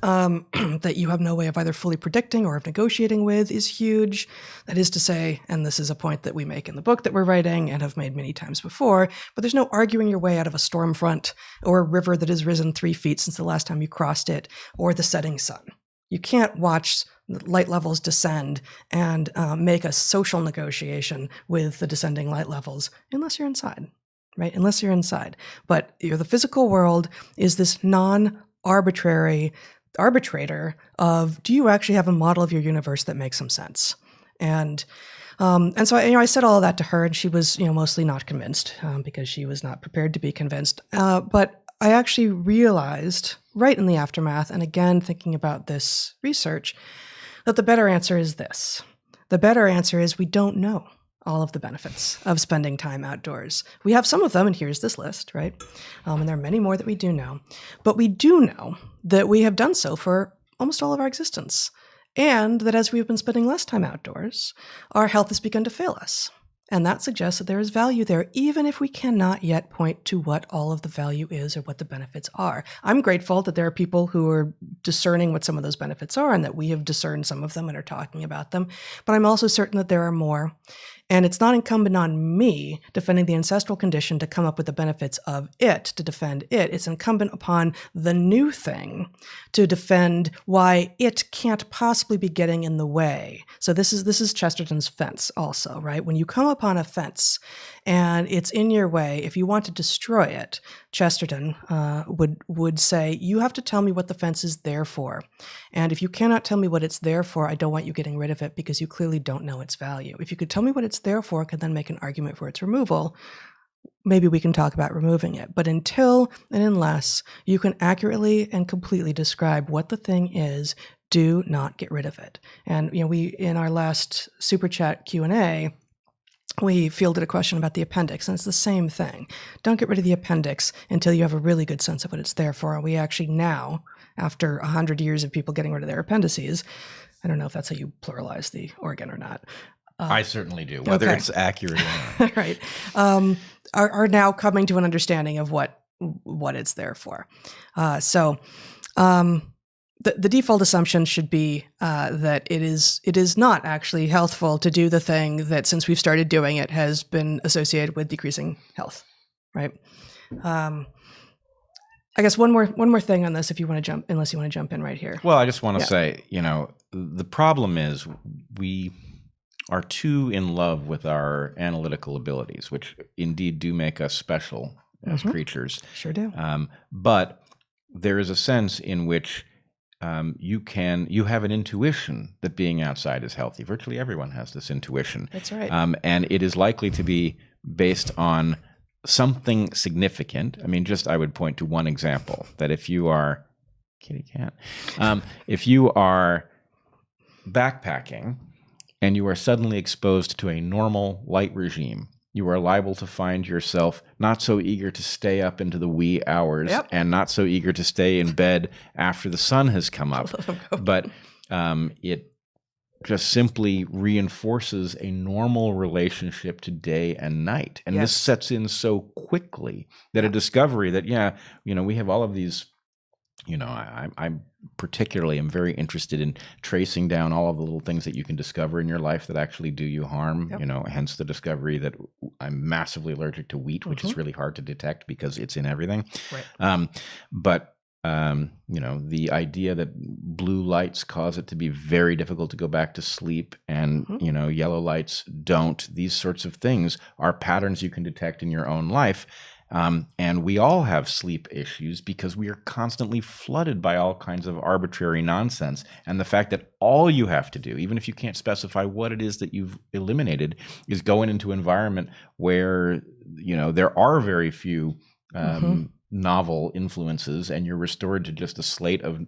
That you have no way of either fully predicting or of negotiating with is huge. That is to say, and this is a point that we make in the book that we're writing and have made many times before, but there's no arguing your way out of a storm front or a river that has risen 3 feet since the last time you crossed it, or the setting sun. You can't watch light levels descend and make a social negotiation with the descending light levels unless you're inside, right? Unless you're inside. But the physical world is this non-arbitrary arbitrator of, do you actually have a model of your universe that makes some sense? And so I said all of that to her, and she was mostly not convinced because she was not prepared to be convinced. But I actually realized right in the aftermath, and again thinking about this research, that the better answer is this. The better answer is we don't know all of the benefits of spending time outdoors. We have some of them, and here's this list, right? And there are many more that we do know. But we do know that we have done so for almost all of our existence, and that as we've been spending less time outdoors, our health has begun to fail us. And that suggests that there is value there, even if we cannot yet point to what all of the value is or what the benefits are. I'm grateful that there are people who are discerning what some of those benefits are, and that we have discerned some of them and are talking about them. But I'm also certain that there are more. And it's not incumbent on me, defending the ancestral condition, to come up with the benefits of it, to defend it. It's incumbent upon the new thing to defend why it can't possibly be getting in the way. So this is Chesterton's fence also, right? When you come upon a fence and it's in your way, if you want to destroy it, Chesterton would say, you have to tell me what the fence is there for. And if you cannot tell me what it's there for, I don't want you getting rid of it, because you clearly don't know its value. If you could tell me what it's there for, I could then make an argument for its removal. Maybe we can talk about removing it. But until and unless you can accurately and completely describe what the thing is, do not get rid of it. And we, in our last Super Chat Q&A, we fielded a question about the appendix, and it's the same thing. Don't get rid of the appendix until you have a really good sense of what it's there for. And we actually now, after 100 years of people getting rid of their appendices, I don't know if that's how you pluralize the organ or not. I certainly do, whether it's accurate or not. Right. Are now coming to an understanding of what it's there for. The default assumption should be that it is not actually healthful to do the thing that, since we've started doing it, has been associated with decreasing health, right? I guess one more thing on this, if you want to jump, unless you want to jump in right here. Well, I just want to say, the problem is we are too in love with our analytical abilities, which indeed do make us special as creatures. Sure do. But there is a sense in which you have an intuition that being outside is healthy. Virtually everyone has this intuition. That's right. And it is likely to be based on something significant. I mean, I would point to one example, that if you are, kitty cat, if you are backpacking and you are suddenly exposed to a normal light regime, you are liable to find yourself not so eager to stay up into the wee hours and not so eager to stay in bed after the sun has come up. But it just simply reinforces a normal relationship to day and night. And this sets in so quickly that a discovery that, we have all of these, I'm particularly am very interested in tracing down all of the little things that you can discover in your life that actually do you harm, hence the discovery that I'm massively allergic to wheat, which is really hard to detect because it's in everything. Right. But the idea that blue lights cause it to be very difficult to go back to sleep and, yellow lights don't, these sorts of things are patterns you can detect in your own life. And we all have sleep issues because we are constantly flooded by all kinds of arbitrary nonsense. And the fact that all you have to do, even if you can't specify what it is that you've eliminated, is go into an environment where, there are very few novel influences, and you're restored to just a slate of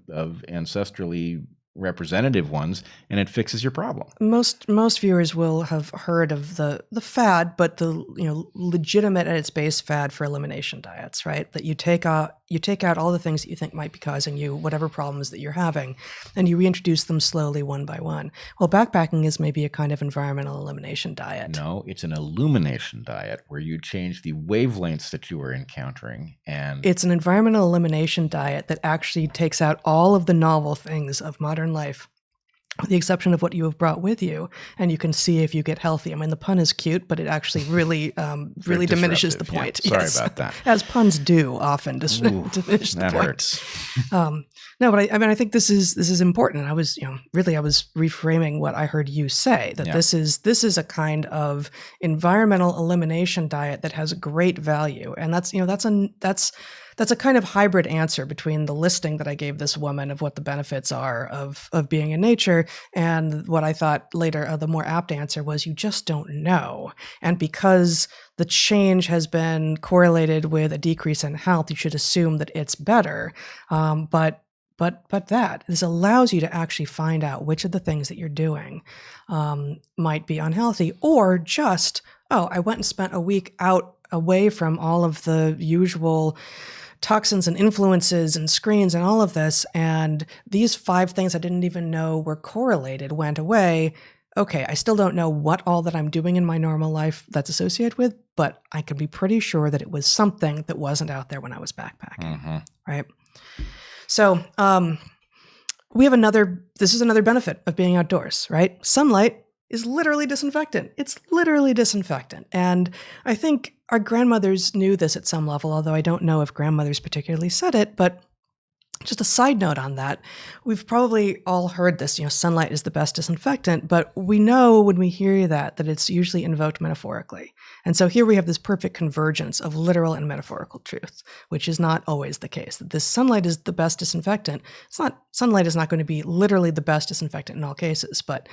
ancestrally representative ones, and it fixes your problem. Most viewers will have heard of the fad, but the legitimate at its base fad for elimination diets, right? That you take out all the things that you think might be causing you whatever problems that you're having, and you reintroduce them slowly one by one. Well, backpacking is maybe a kind of environmental elimination diet. No, it's an illumination diet where you change the wavelengths that you are encountering, and it's an environmental elimination diet that actually takes out all of the novel things of modern life, with the exception of what you have brought with you, and you can see if you get healthy. I mean, the pun is cute, but it actually really diminishes the point. Yeah. Sorry about that. As puns do often diminish the that point. Hurts. No, but I mean, I think this is important. I was reframing what I heard you say, that this is a kind of environmental elimination diet that has great value, and that's a kind of hybrid answer between the listing that I gave this woman of what the benefits are of being in nature, and what I thought later the more apt answer was you just don't know. And because the change has been correlated with a decrease in health, you should assume that it's better. But this allows you to actually find out which of the things that you're doing might be unhealthy, or just, I went and spent a week out away from all of the usual toxins and influences and screens and all of this, and these 5 things I didn't even know were correlated went away. Okay, I still don't know what all that I'm doing in my normal life that's associated with, but I can be pretty sure that it was something that wasn't out there when I was backpacking, right? So we have this is another benefit of being outdoors, right? Sunlight is literally disinfectant. It's literally disinfectant. And I think our grandmothers knew this at some level, although I don't know if grandmothers particularly said it, but just a side note on that, we've probably all heard this, sunlight is the best disinfectant, but we know when we hear that it's usually invoked metaphorically. And so here we have this perfect convergence of literal and metaphorical truth, which is not always the case. That this sunlight is the best disinfectant. Sunlight is not going to be literally the best disinfectant in all cases, but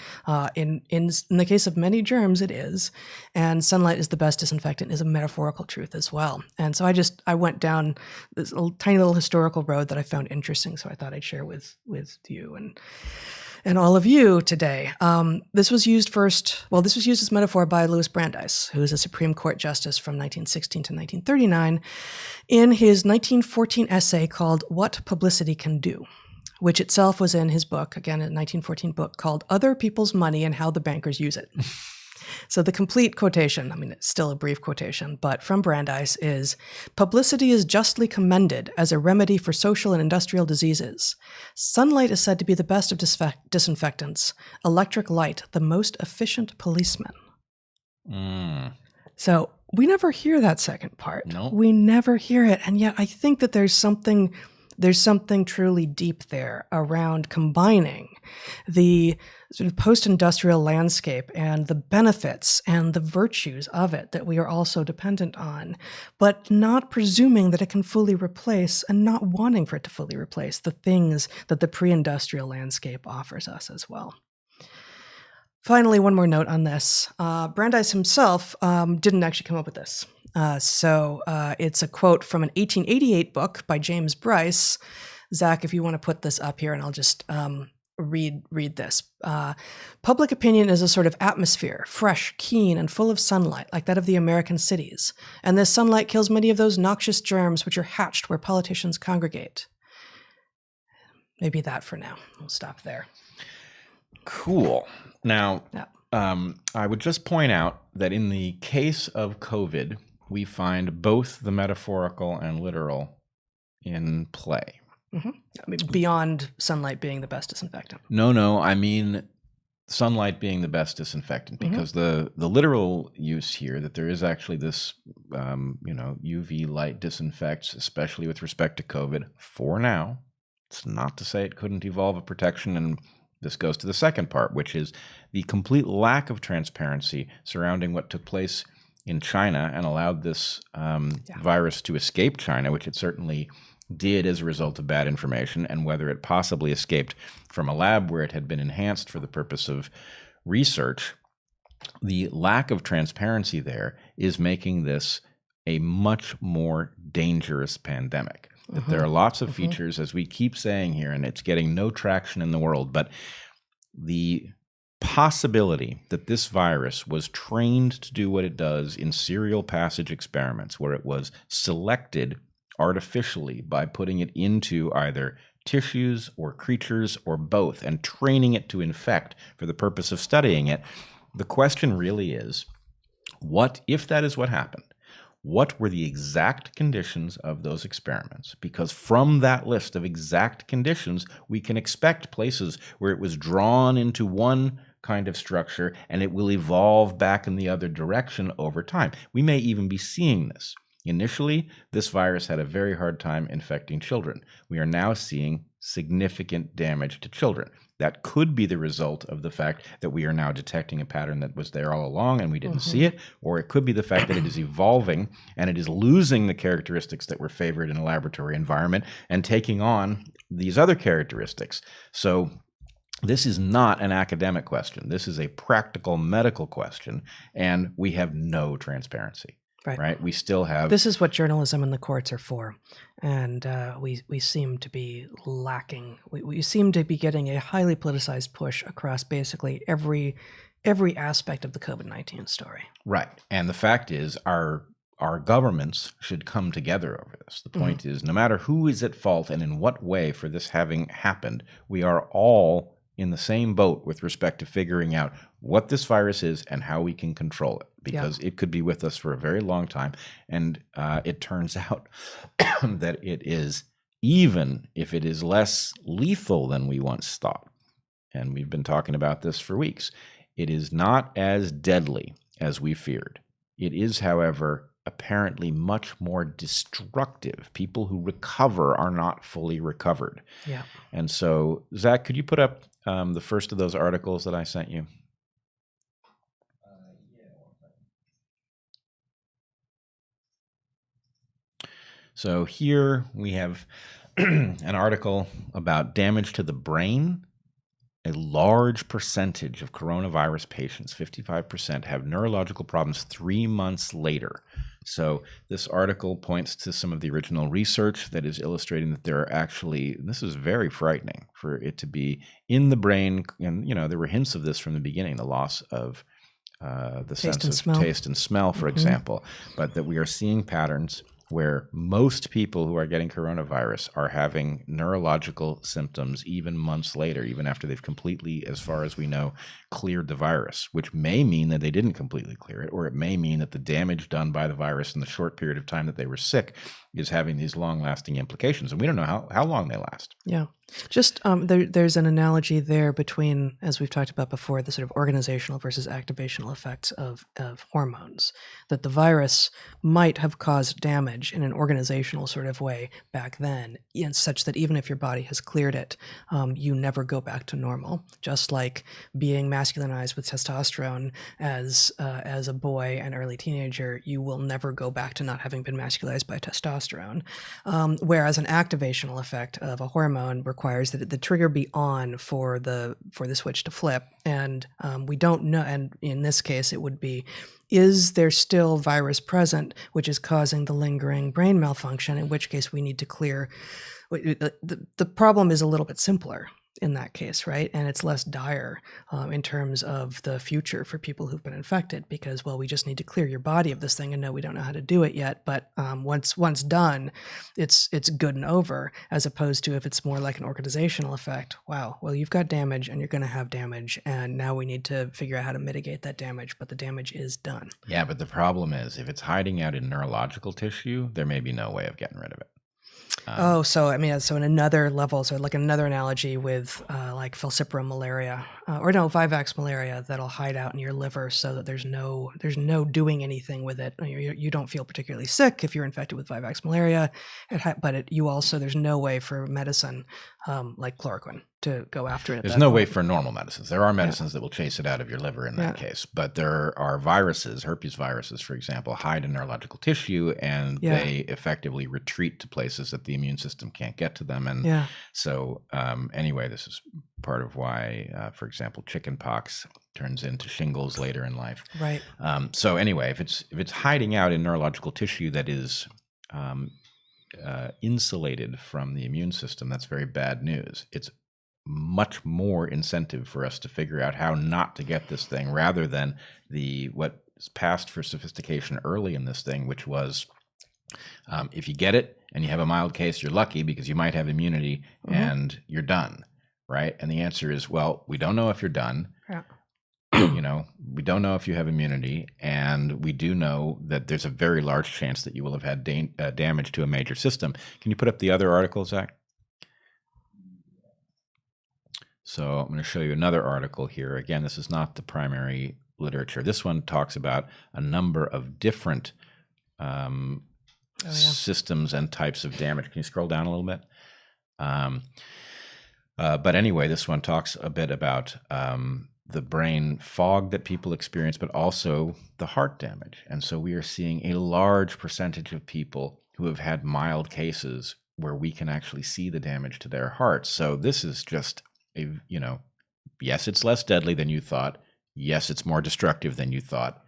in the case of many germs, it is. And sunlight is the best disinfectant is a metaphorical truth as well. And so I went down this tiny little historical road that I found interesting, so I thought I'd share with you and all of you today. This was used as metaphor by Louis Brandeis, who is a Supreme Court justice from 1916 to 1939, in his 1914 essay called What Publicity Can Do, which itself was in his book, again, a 1914 book called Other People's Money and How the Bankers Use It. So the complete quotation, I mean, it's still a brief quotation, but from Brandeis is, "Publicity is justly commended as a remedy for social and industrial diseases. Sunlight is said to be the best of disinfectants. Electric light, the most efficient policeman." So we never hear that second part. No. We never hear it. And yet I think that there's something truly deep there around combining the sort of post-industrial landscape and the benefits and the virtues of it that we are also dependent on, but not presuming that it can fully replace and not wanting for it to fully replace the things that the pre-industrial landscape offers us as well. Finally, one more note on this. Brandeis himself didn't actually come up with this. So it's a quote from an 1888 book by James Bryce. Zach, if you want to put this up here, and I'll just read this. Public opinion is a sort of atmosphere, fresh, keen, and full of sunlight, like that of the American cities. And this sunlight kills many of those noxious germs which are hatched where politicians congregate. Maybe that for now. We'll stop there. Cool. Now, I would just point out that in the case of COVID, we find both the metaphorical and literal in play. Mm-hmm. I mean, beyond sunlight being the best disinfectant. No, I mean sunlight being the best disinfectant, because the literal use here, that there is actually this, UV light disinfects, especially with respect to COVID for now. It's not to say it couldn't evolve a protection, and this goes to the second part, which is the complete lack of transparency surrounding what took place in China and allowed this virus to escape China, which it certainly did as a result of bad information, and whether it possibly escaped from a lab where it had been enhanced for the purpose of research. The lack of transparency there is making this a much more dangerous pandemic. that there are lots of features, as we keep saying here, and it's getting no traction in the world, but the possibility that this virus was trained to do what it does in serial passage experiments, where it was selected artificially by putting it into either tissues or creatures or both and training it to infect for the purpose of studying it, the question really is, what if that is what happened? What were the exact conditions of those experiments? Because from that list of exact conditions, we can expect places where it was drawn into one kind of structure and it will evolve back in the other direction over time. We may even be seeing this. Initially, this virus had a very hard time infecting children. We are now seeing significant damage to children. That could be the result of the fact that we are now detecting a pattern that was there all along and we didn't see it, or it could be the fact that it is evolving and it is losing the characteristics that were favored in a laboratory environment and taking on these other characteristics. So this is not an academic question. This is a practical medical question, and we have no transparency. Right. We still have. This is what journalism and the courts are for, and we seem to be lacking. We seem to be getting a highly politicized push across basically every aspect of the COVID-19 story. Right, and the fact is, our governments should come together over this. The point is, no matter who is at fault and in what way for this having happened, we are all in the same boat with respect to figuring out what this virus is and how we can control it, because it could be with us for a very long time. And it turns out that it is, even if it is less lethal than we once thought, and we've been talking about this for weeks, it is not as deadly as we feared. It is, however, apparently much more destructive. People who recover are not fully recovered. Yeah. And so, Zach, could you put up the first of those articles that I sent you? So here we have an article about damage to the brain. A large percentage of coronavirus patients, 55%, have neurological problems 3 months later. So this article points to some of the original research that is illustrating that there are actually, this is very frightening for it to be in the brain. And, there were hints of this from the beginning, the loss of the sense of taste and smell, for example, but that we are seeing patterns where most people who are getting coronavirus are having neurological symptoms even months later, even after they've completely, as far as we know, cleared the virus, which may mean that they didn't completely clear it, or it may mean that the damage done by the virus in the short period of time that they were sick is having these long-lasting implications. And we don't know how long they last. Yeah. Just there's an analogy there between, as we've talked about before, the sort of organizational versus activational effects of hormones, that the virus might have caused damage in an organizational sort of way back then, such that even if your body has cleared it, you never go back to normal. Just like being masculinized with testosterone as a boy and early teenager, you will never go back to not having been masculized by testosterone. Whereas an activational effect of a hormone requires that the trigger be on for the switch to flip, and we don't know. And in this case, it would be: is there still virus present, which is causing the lingering brain malfunction? In which case, we need to clear. The problem is a little bit simpler in that case, right? And it's less dire in terms of the future for people who've been infected, because, well, we just need to clear your body of this thing, and no, we don't know how to do it yet. But once done, it's good and over, as opposed to if it's more like an organizational effect. Wow, well, you've got damage and you're going to have damage, and now we need to figure out how to mitigate that damage, but the damage is done. Yeah, but the problem is, if it's hiding out in neurological tissue, there may be no way of getting rid of it. So in another level, so like another analogy with like falciparum malaria, Vivax malaria, that'll hide out in your liver so that there's no doing anything with it. You don't feel particularly sick if you're infected with Vivax malaria, but there's no way for medicine like chloroquine to go after it. There's no way for normal medicines. There are medicines that will chase it out of your liver in that case, but there are viruses, herpes viruses, for example, hide in neurological tissue, and they effectively retreat to places that the immune system can't get to them. And so anyway, this is part of why, for example, chickenpox turns into shingles later in life. Right. So anyway, if it's hiding out in neurological tissue that is insulated from the immune system, that's very bad news. It's much more incentive for us to figure out how not to get this thing, rather than what is passed for sophistication early in this thing, which was if you get it and you have a mild case, you're lucky because you might have immunity and you're done, right? And the answer is, well, we don't know if you're done. Yeah. We don't know if you have immunity, and we do know that there's a very large chance that you will have had damage to a major system. Can you put up the other article, Zach? So I'm going to show you another article here. Again, this is not the primary literature. This one talks about a number of different systems and types of damage. Can you scroll down a little bit? But anyway, this one talks a bit about the brain fog that people experience, but also the heart damage. And so we are seeing a large percentage of people who have had mild cases where we can actually see the damage to their hearts. So this is just yes, it's less deadly than you thought. Yes, it's more destructive than you thought.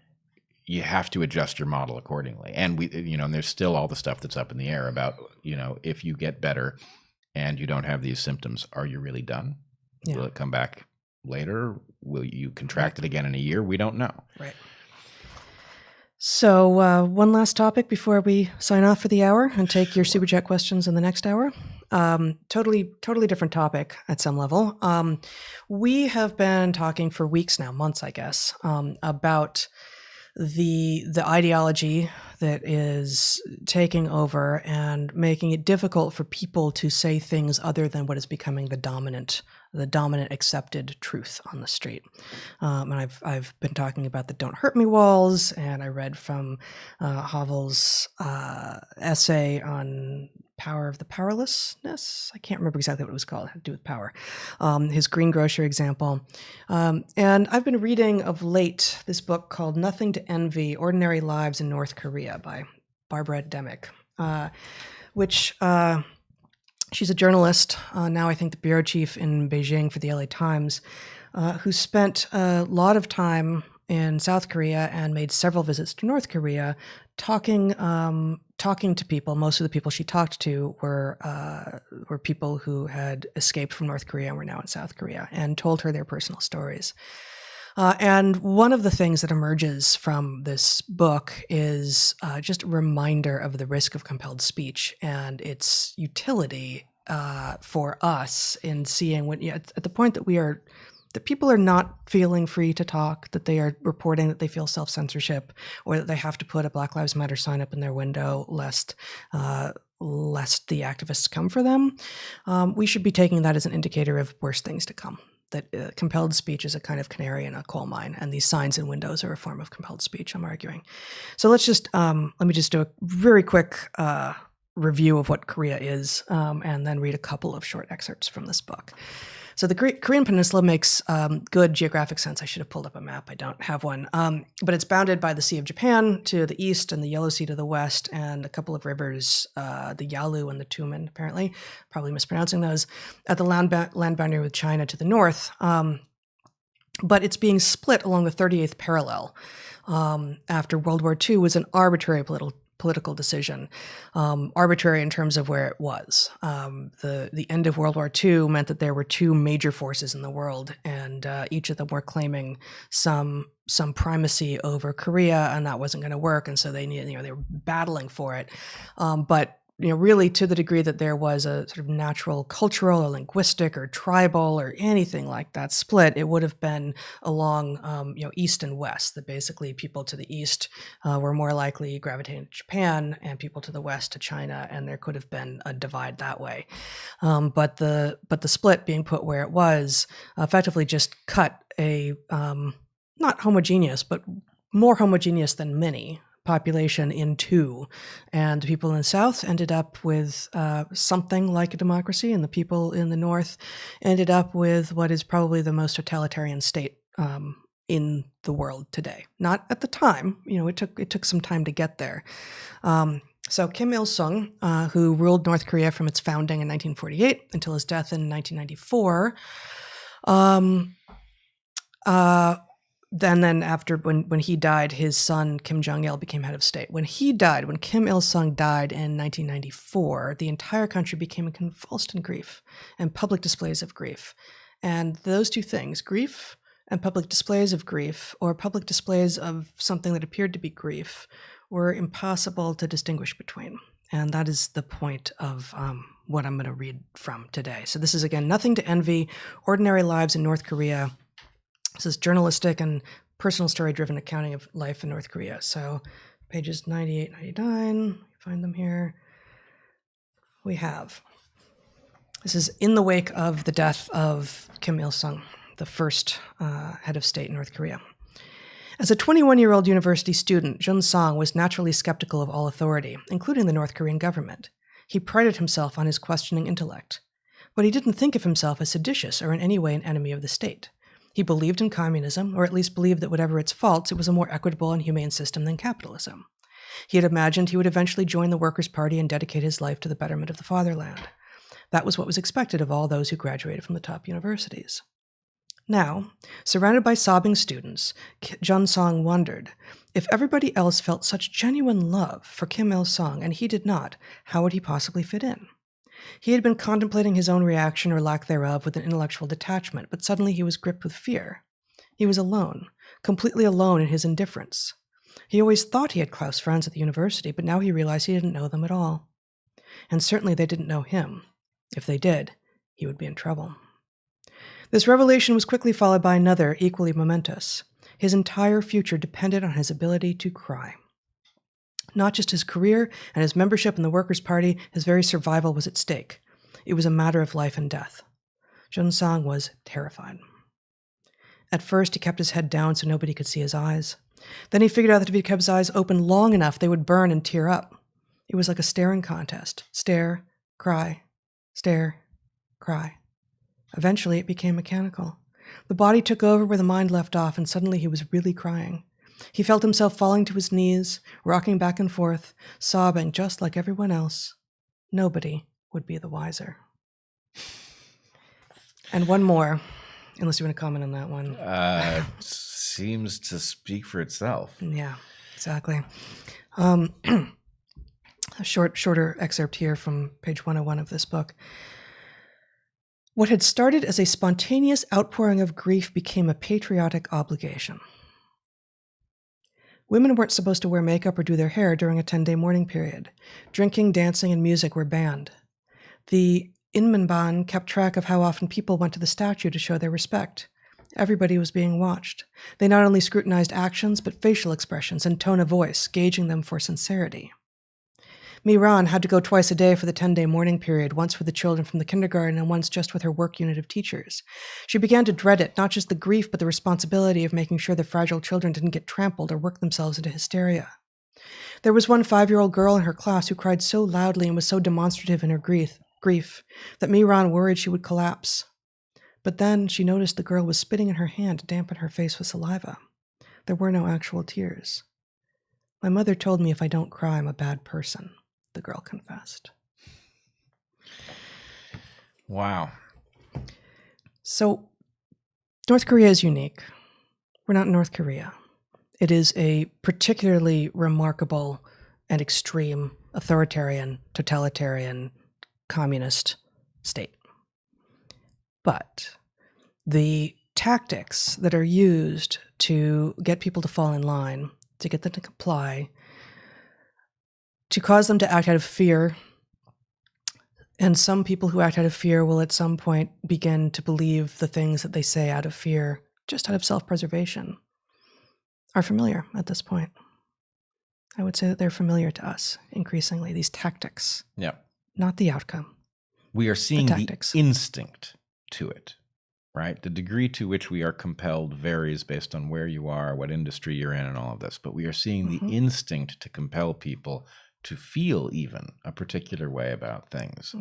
You have to adjust your model accordingly. And and there's still all the stuff that's up in the air about, if you get better and you don't have these symptoms, are you really done? Yeah. Will it come back later? Will you contract it again in a year? We don't know. Right. So one last topic before we sign off for the hour and take your Super Chat questions in the next hour. Totally different topic at some level. We have been talking for weeks now, months, I guess, about the ideology that is taking over and making it difficult for people to say things other than what is becoming the dominant accepted truth on the street. And I've been talking about the "Don't Hurt Me" walls, and I read from Havel's essay on power of the powerlessness. I can't remember exactly what it was called. It had to do with power. His greengrocer example. And I've been reading of late this book called "Nothing to Envy: Ordinary Lives in North Korea" by Barbara Demick, which she's a journalist, now I think the bureau chief in Beijing for the LA Times, who spent a lot of time in South Korea and made several visits to North Korea, talking to people. Most of the people she talked to were people who had escaped from North Korea and were now in South Korea, and told her their personal stories. And one of the things that emerges from this book is just a reminder of the risk of compelled speech and its utility for us in seeing when at the point that people are not feeling free to talk, that they are reporting that they feel self-censorship, or that they have to put a Black Lives Matter sign up in their window lest the activists come for them. We should be taking that as an indicator of worse things to come. That compelled speech is a kind of canary in a coal mine, and these signs in windows are a form of compelled speech, I'm arguing. So let me just do a very quick review of what Korea is, and then read a couple of short excerpts from this book. So the Korean Peninsula makes good geographic sense. I should have pulled up a map. I don't have one. But it's bounded by the Sea of Japan to the east and the Yellow Sea to the west, and a couple of rivers, the Yalu and the Tumen, apparently. Probably mispronouncing those, at the land boundary with China to the north. But it's being split along the 38th parallel after World War II was an arbitrary political decision, arbitrary in terms of where it was. The end of World War II meant that there were two major forces in the world, and each of them were claiming some primacy over Korea, and that wasn't going to work. And so they were battling for it. But really, to the degree that there was a sort of natural, cultural, or linguistic, or tribal, or anything like that split, it would have been along, east and west. That basically people to the east were more likely gravitating to Japan, and people to the west to China, and there could have been a divide that way. But the split being put where it was effectively just cut a not homogeneous, but more homogeneous than many population in two, and the people in the south ended up with something like a democracy, and the people in the north ended up with what is probably the most totalitarian state in the world today. Not at the time, it took some time to get there. So Kim Il-sung, who ruled North Korea from its founding in 1948 until his death in 1994, then after when he died, his son Kim Jong-il became head of state. When he died, when Kim Il-sung died in 1994, the entire country became convulsed in grief and public displays of grief. And those two things, grief and public displays of grief, or public displays of something that appeared to be grief, were impossible to distinguish between. And that is the point of what I'm going to read from today. So this is, again, Nothing to Envy, Ordinary Lives in North Korea. This is journalistic and personal story-driven accounting of life in North Korea. So pages 98, 99, find them here. We have, this is in the wake of the death of Kim Il-sung, the first head of state in North Korea. As a 21-year-old university student, Jun Song was naturally skeptical of all authority, including the North Korean government. He prided himself on his questioning intellect. But he didn't think of himself as seditious or in any way an enemy of the state. He believed in communism, or at least believed that whatever its faults, it was a more equitable and humane system than capitalism. He had imagined he would eventually join the Workers' Party and dedicate his life to the betterment of the fatherland. That was what was expected of all those who graduated from the top universities. Now, surrounded by sobbing students, Jun Song wondered, if everybody else felt such genuine love for Kim Il-sung and he did not, how would he possibly fit in? He had been contemplating his own reaction or lack thereof with an intellectual detachment, but suddenly he was gripped with fear. He was alone, completely alone in his indifference. He always thought he had close friends at the university, but now he realized he didn't know them at all. And certainly they didn't know him. If they did, he would be in trouble. This revelation was quickly followed by another, equally momentous. His entire future depended on his ability to cry. Not just his career and his membership in the Workers' Party, his very survival was at stake. It was a matter of life and death. Jun Song was terrified. At first, he kept his head down so nobody could see his eyes. Then he figured out that if he kept his eyes open long enough, they would burn and tear up. It was like a staring contest. Stare, cry, stare, cry. Eventually, it became mechanical. The body took over where the mind left off, and suddenly he was really crying. He felt himself falling to his knees, rocking back and forth, sobbing just like everyone else. Nobody would be the wiser. And one more, unless you want to comment on that one. Seems to speak for itself. Yeah, exactly. A shorter excerpt here from page 101 of this book. What had started as a spontaneous outpouring of grief became a patriotic obligation. Women weren't supposed to wear makeup or do their hair during a 10-day mourning period. Drinking, dancing, and music were banned. The Inmanban kept track of how often people went to the statue to show their respect. Everybody was being watched. They not only scrutinized actions, but facial expressions and tone of voice, gauging them for sincerity. Miran had to go twice a day for the 10-day mourning period, once with the children from the kindergarten and once just with her work unit of teachers. She began to dread it, not just the grief, but the responsibility of making sure the fragile children didn't get trampled or work themselves into hysteria. There was one 5-year-old girl in her class who cried so loudly and was so demonstrative in her grief that Miran worried she would collapse. But then she noticed the girl was spitting in her hand to dampen her face with saliva. There were no actual tears. My mother told me if I don't cry, I'm a bad person, the girl confessed. Wow. So North Korea is unique. We're not in North Korea. It is a particularly remarkable and extreme authoritarian, totalitarian, communist state. But the tactics that are used to get people to fall in line, to get them to comply, to cause them to act out of fear, and some people who act out of fear will at some point begin to believe the things that they say out of fear, just out of self-preservation, are familiar at this point. I would say that they're familiar to us increasingly, these tactics. Yeah. Not the outcome. We are seeing the tactics. instinct to it, right? The degree to which we are compelled varies based on where you are, what industry you're in, and all of this. But we are seeing the instinct to compel people to feel even a particular way about things.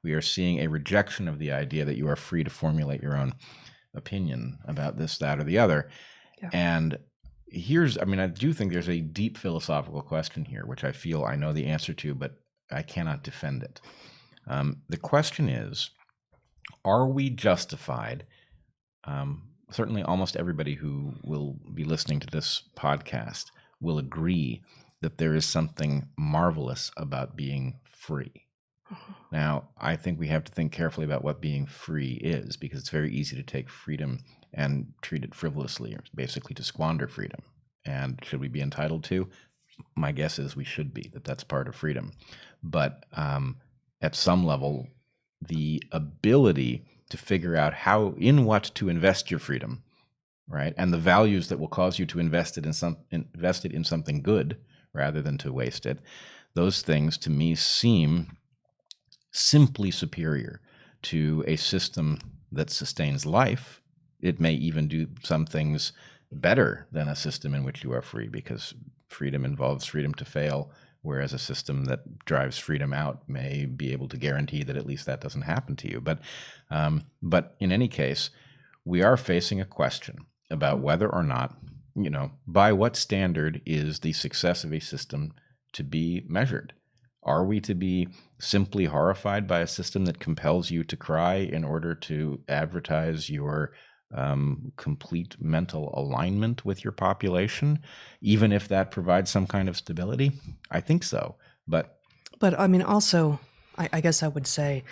We are seeing a rejection of the idea that you are free to formulate your own opinion about this, that, or the other. Yeah. And I do think there's a deep philosophical question here, which I feel I know the answer to, but I cannot defend it. The question is, are we justified certainly almost everybody who will be listening to this podcast will agree that there is something marvelous about being free. Now, I think we have to think carefully about what being free is, because it's very easy to take freedom and treat it frivolously, or basically to squander freedom. And should we be entitled to? My guess is we should be, that's part of freedom. But at some level, the ability to figure out in what to invest your freedom, right, and the values that will cause you to invest it in something good rather than to waste it, those things to me seem simply superior to a system that sustains life. It may even do some things better than a system in which you are free, because freedom involves freedom to fail, whereas a system that drives freedom out may be able to guarantee that at least that doesn't happen to you. But in any case, we are facing a question about whether or not, by what standard is the success of a system to be measured? Are we to be simply horrified by a system that compels you to cry in order to advertise your complete mental alignment with your population, even if that provides some kind of stability? I think so. But I mean, also, I guess I would say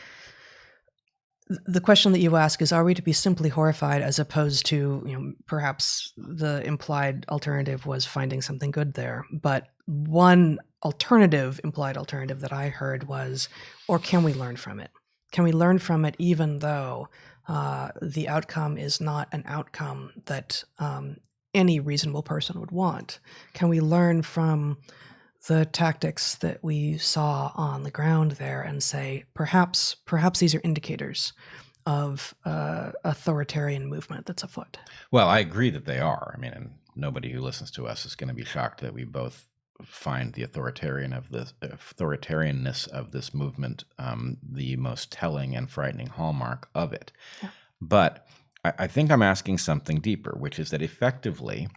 the question that you ask is, are we to be simply horrified, as opposed to, perhaps the implied alternative was finding something good there. But one implied alternative that I heard was, or can we learn from it? Can we learn from it even though the outcome is not an outcome that any reasonable person would want? Can we learn from the tactics that we saw on the ground there and say, perhaps these are indicators of authoritarian movement that's afoot? Well, I agree that they are. I mean, and nobody who listens to us is going to be shocked that we both find the authoritarianness of this movement the most telling and frightening hallmark of it. Yeah. But I think I'm asking something deeper, which is that effectively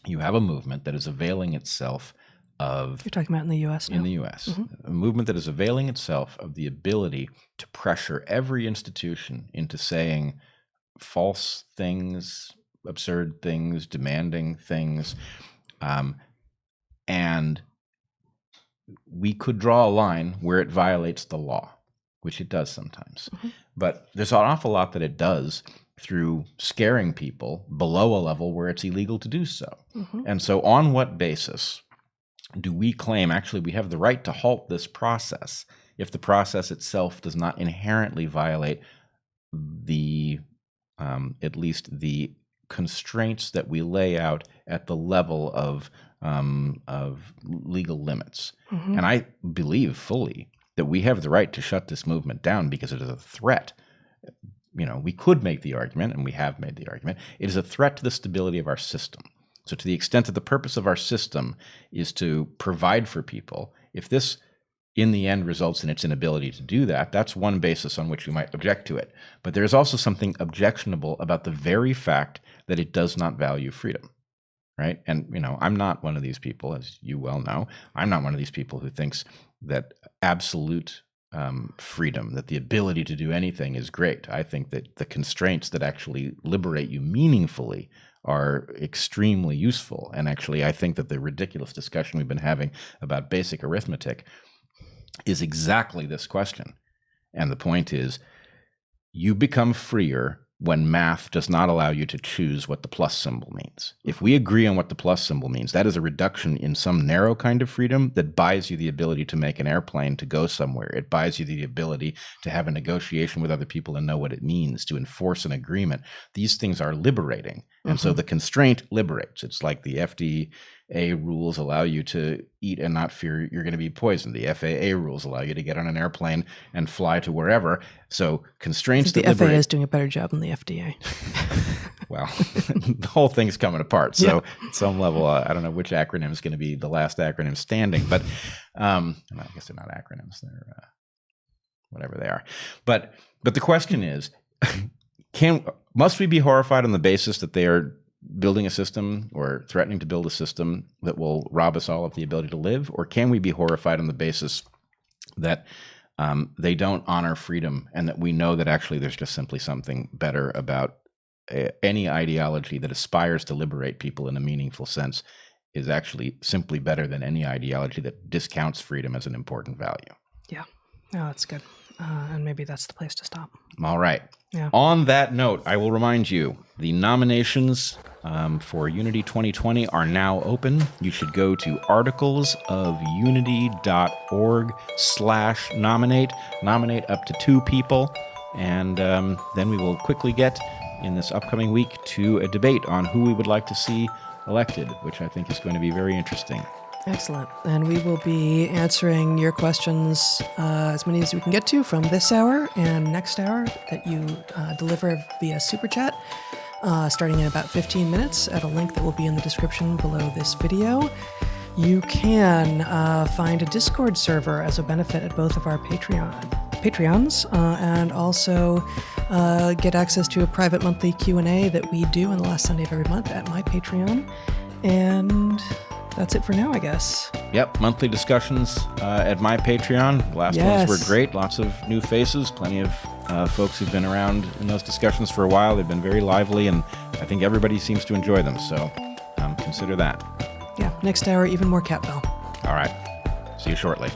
you have a movement that is availing itself of... You're talking about in the U.S. now? In the U.S. Mm-hmm. A movement that is availing itself of the ability to pressure every institution into saying false things, absurd things, demanding things. And we could draw a line where it violates the law, which it does sometimes. Mm-hmm. But there's an awful lot that it does through scaring people below a level where it's illegal to do so. Mm-hmm. And so on what basis do we claim, actually, we have the right to halt this process if the process itself does not inherently violate the, at least the constraints that we lay out at the level of legal limits? Mm-hmm. And I believe fully that we have the right to shut this movement down because it is a threat. We could make the argument, and we have made the argument, it is a threat to the stability of our system. So to the extent that the purpose of our system is to provide for people, if this in the end results in its inability to do that, that's one basis on which you might object to it. But there is also something objectionable about the very fact that it does not value freedom, right? And, I'm not one of these people, as you well know, I'm not one of these people who thinks that absolute freedom, that the ability to do anything is great. I think that the constraints that actually liberate you meaningfully are extremely useful. And actually, I think that the ridiculous discussion we've been having about basic arithmetic is exactly this question. And the point is, you become freer when math does not allow you to choose what the plus symbol means. If we agree on what the plus symbol means, that is a reduction in some narrow kind of freedom that buys you the ability to make an airplane to go somewhere. It buys you the ability to have a negotiation with other people and know what it means, to enforce an agreement. These things are liberating. And so the constraint liberates. It's like the FDA rules allow you to eat and not fear you're going to be poisoned. The FAA rules allow you to get on an airplane and fly to wherever. So constraints that liberate. The FAA is doing a better job than the FDA. Well, the whole thing's coming apart. So at some level, I don't know which acronym is going to be the last acronym standing. But I guess they're not acronyms. They're whatever they are. But the question is, must we be horrified on the basis that they are building a system or threatening to build a system that will rob us all of the ability to live? Or can we be horrified on the basis that they don't honor freedom and that we know that actually there's just simply something better about any ideology that aspires to liberate people in a meaningful sense is actually simply better than any ideology that discounts freedom as an important value. Yeah. Oh, that's good. And maybe that's the place to stop. All right. Yeah. On that note, I will remind you, the nominations for Unity 2020 are now open. You should go to articlesofunity.org/nominate. Nominate up to 2 people. And then we will quickly get, in this upcoming week, to a debate on who we would like to see elected, which I think is going to be very interesting. Excellent. And we will be answering your questions, as many as we can get to, from this hour and next hour that you deliver via Super Chat, starting in about 15 minutes at a link that will be in the description below this video. You can find a Discord server as a benefit at both of our Patreons, and also get access to a private monthly Q&A that we do on the last Sunday of every month at my Patreon. And that's it for now, I guess. Yep, monthly discussions at my Patreon. The last ones were great. Lots of new faces. Plenty of folks who've been around in those discussions for a while. They've been very lively, and I think everybody seems to enjoy them. So consider that. Yeah, next hour, even more cat bell. All right. See you shortly.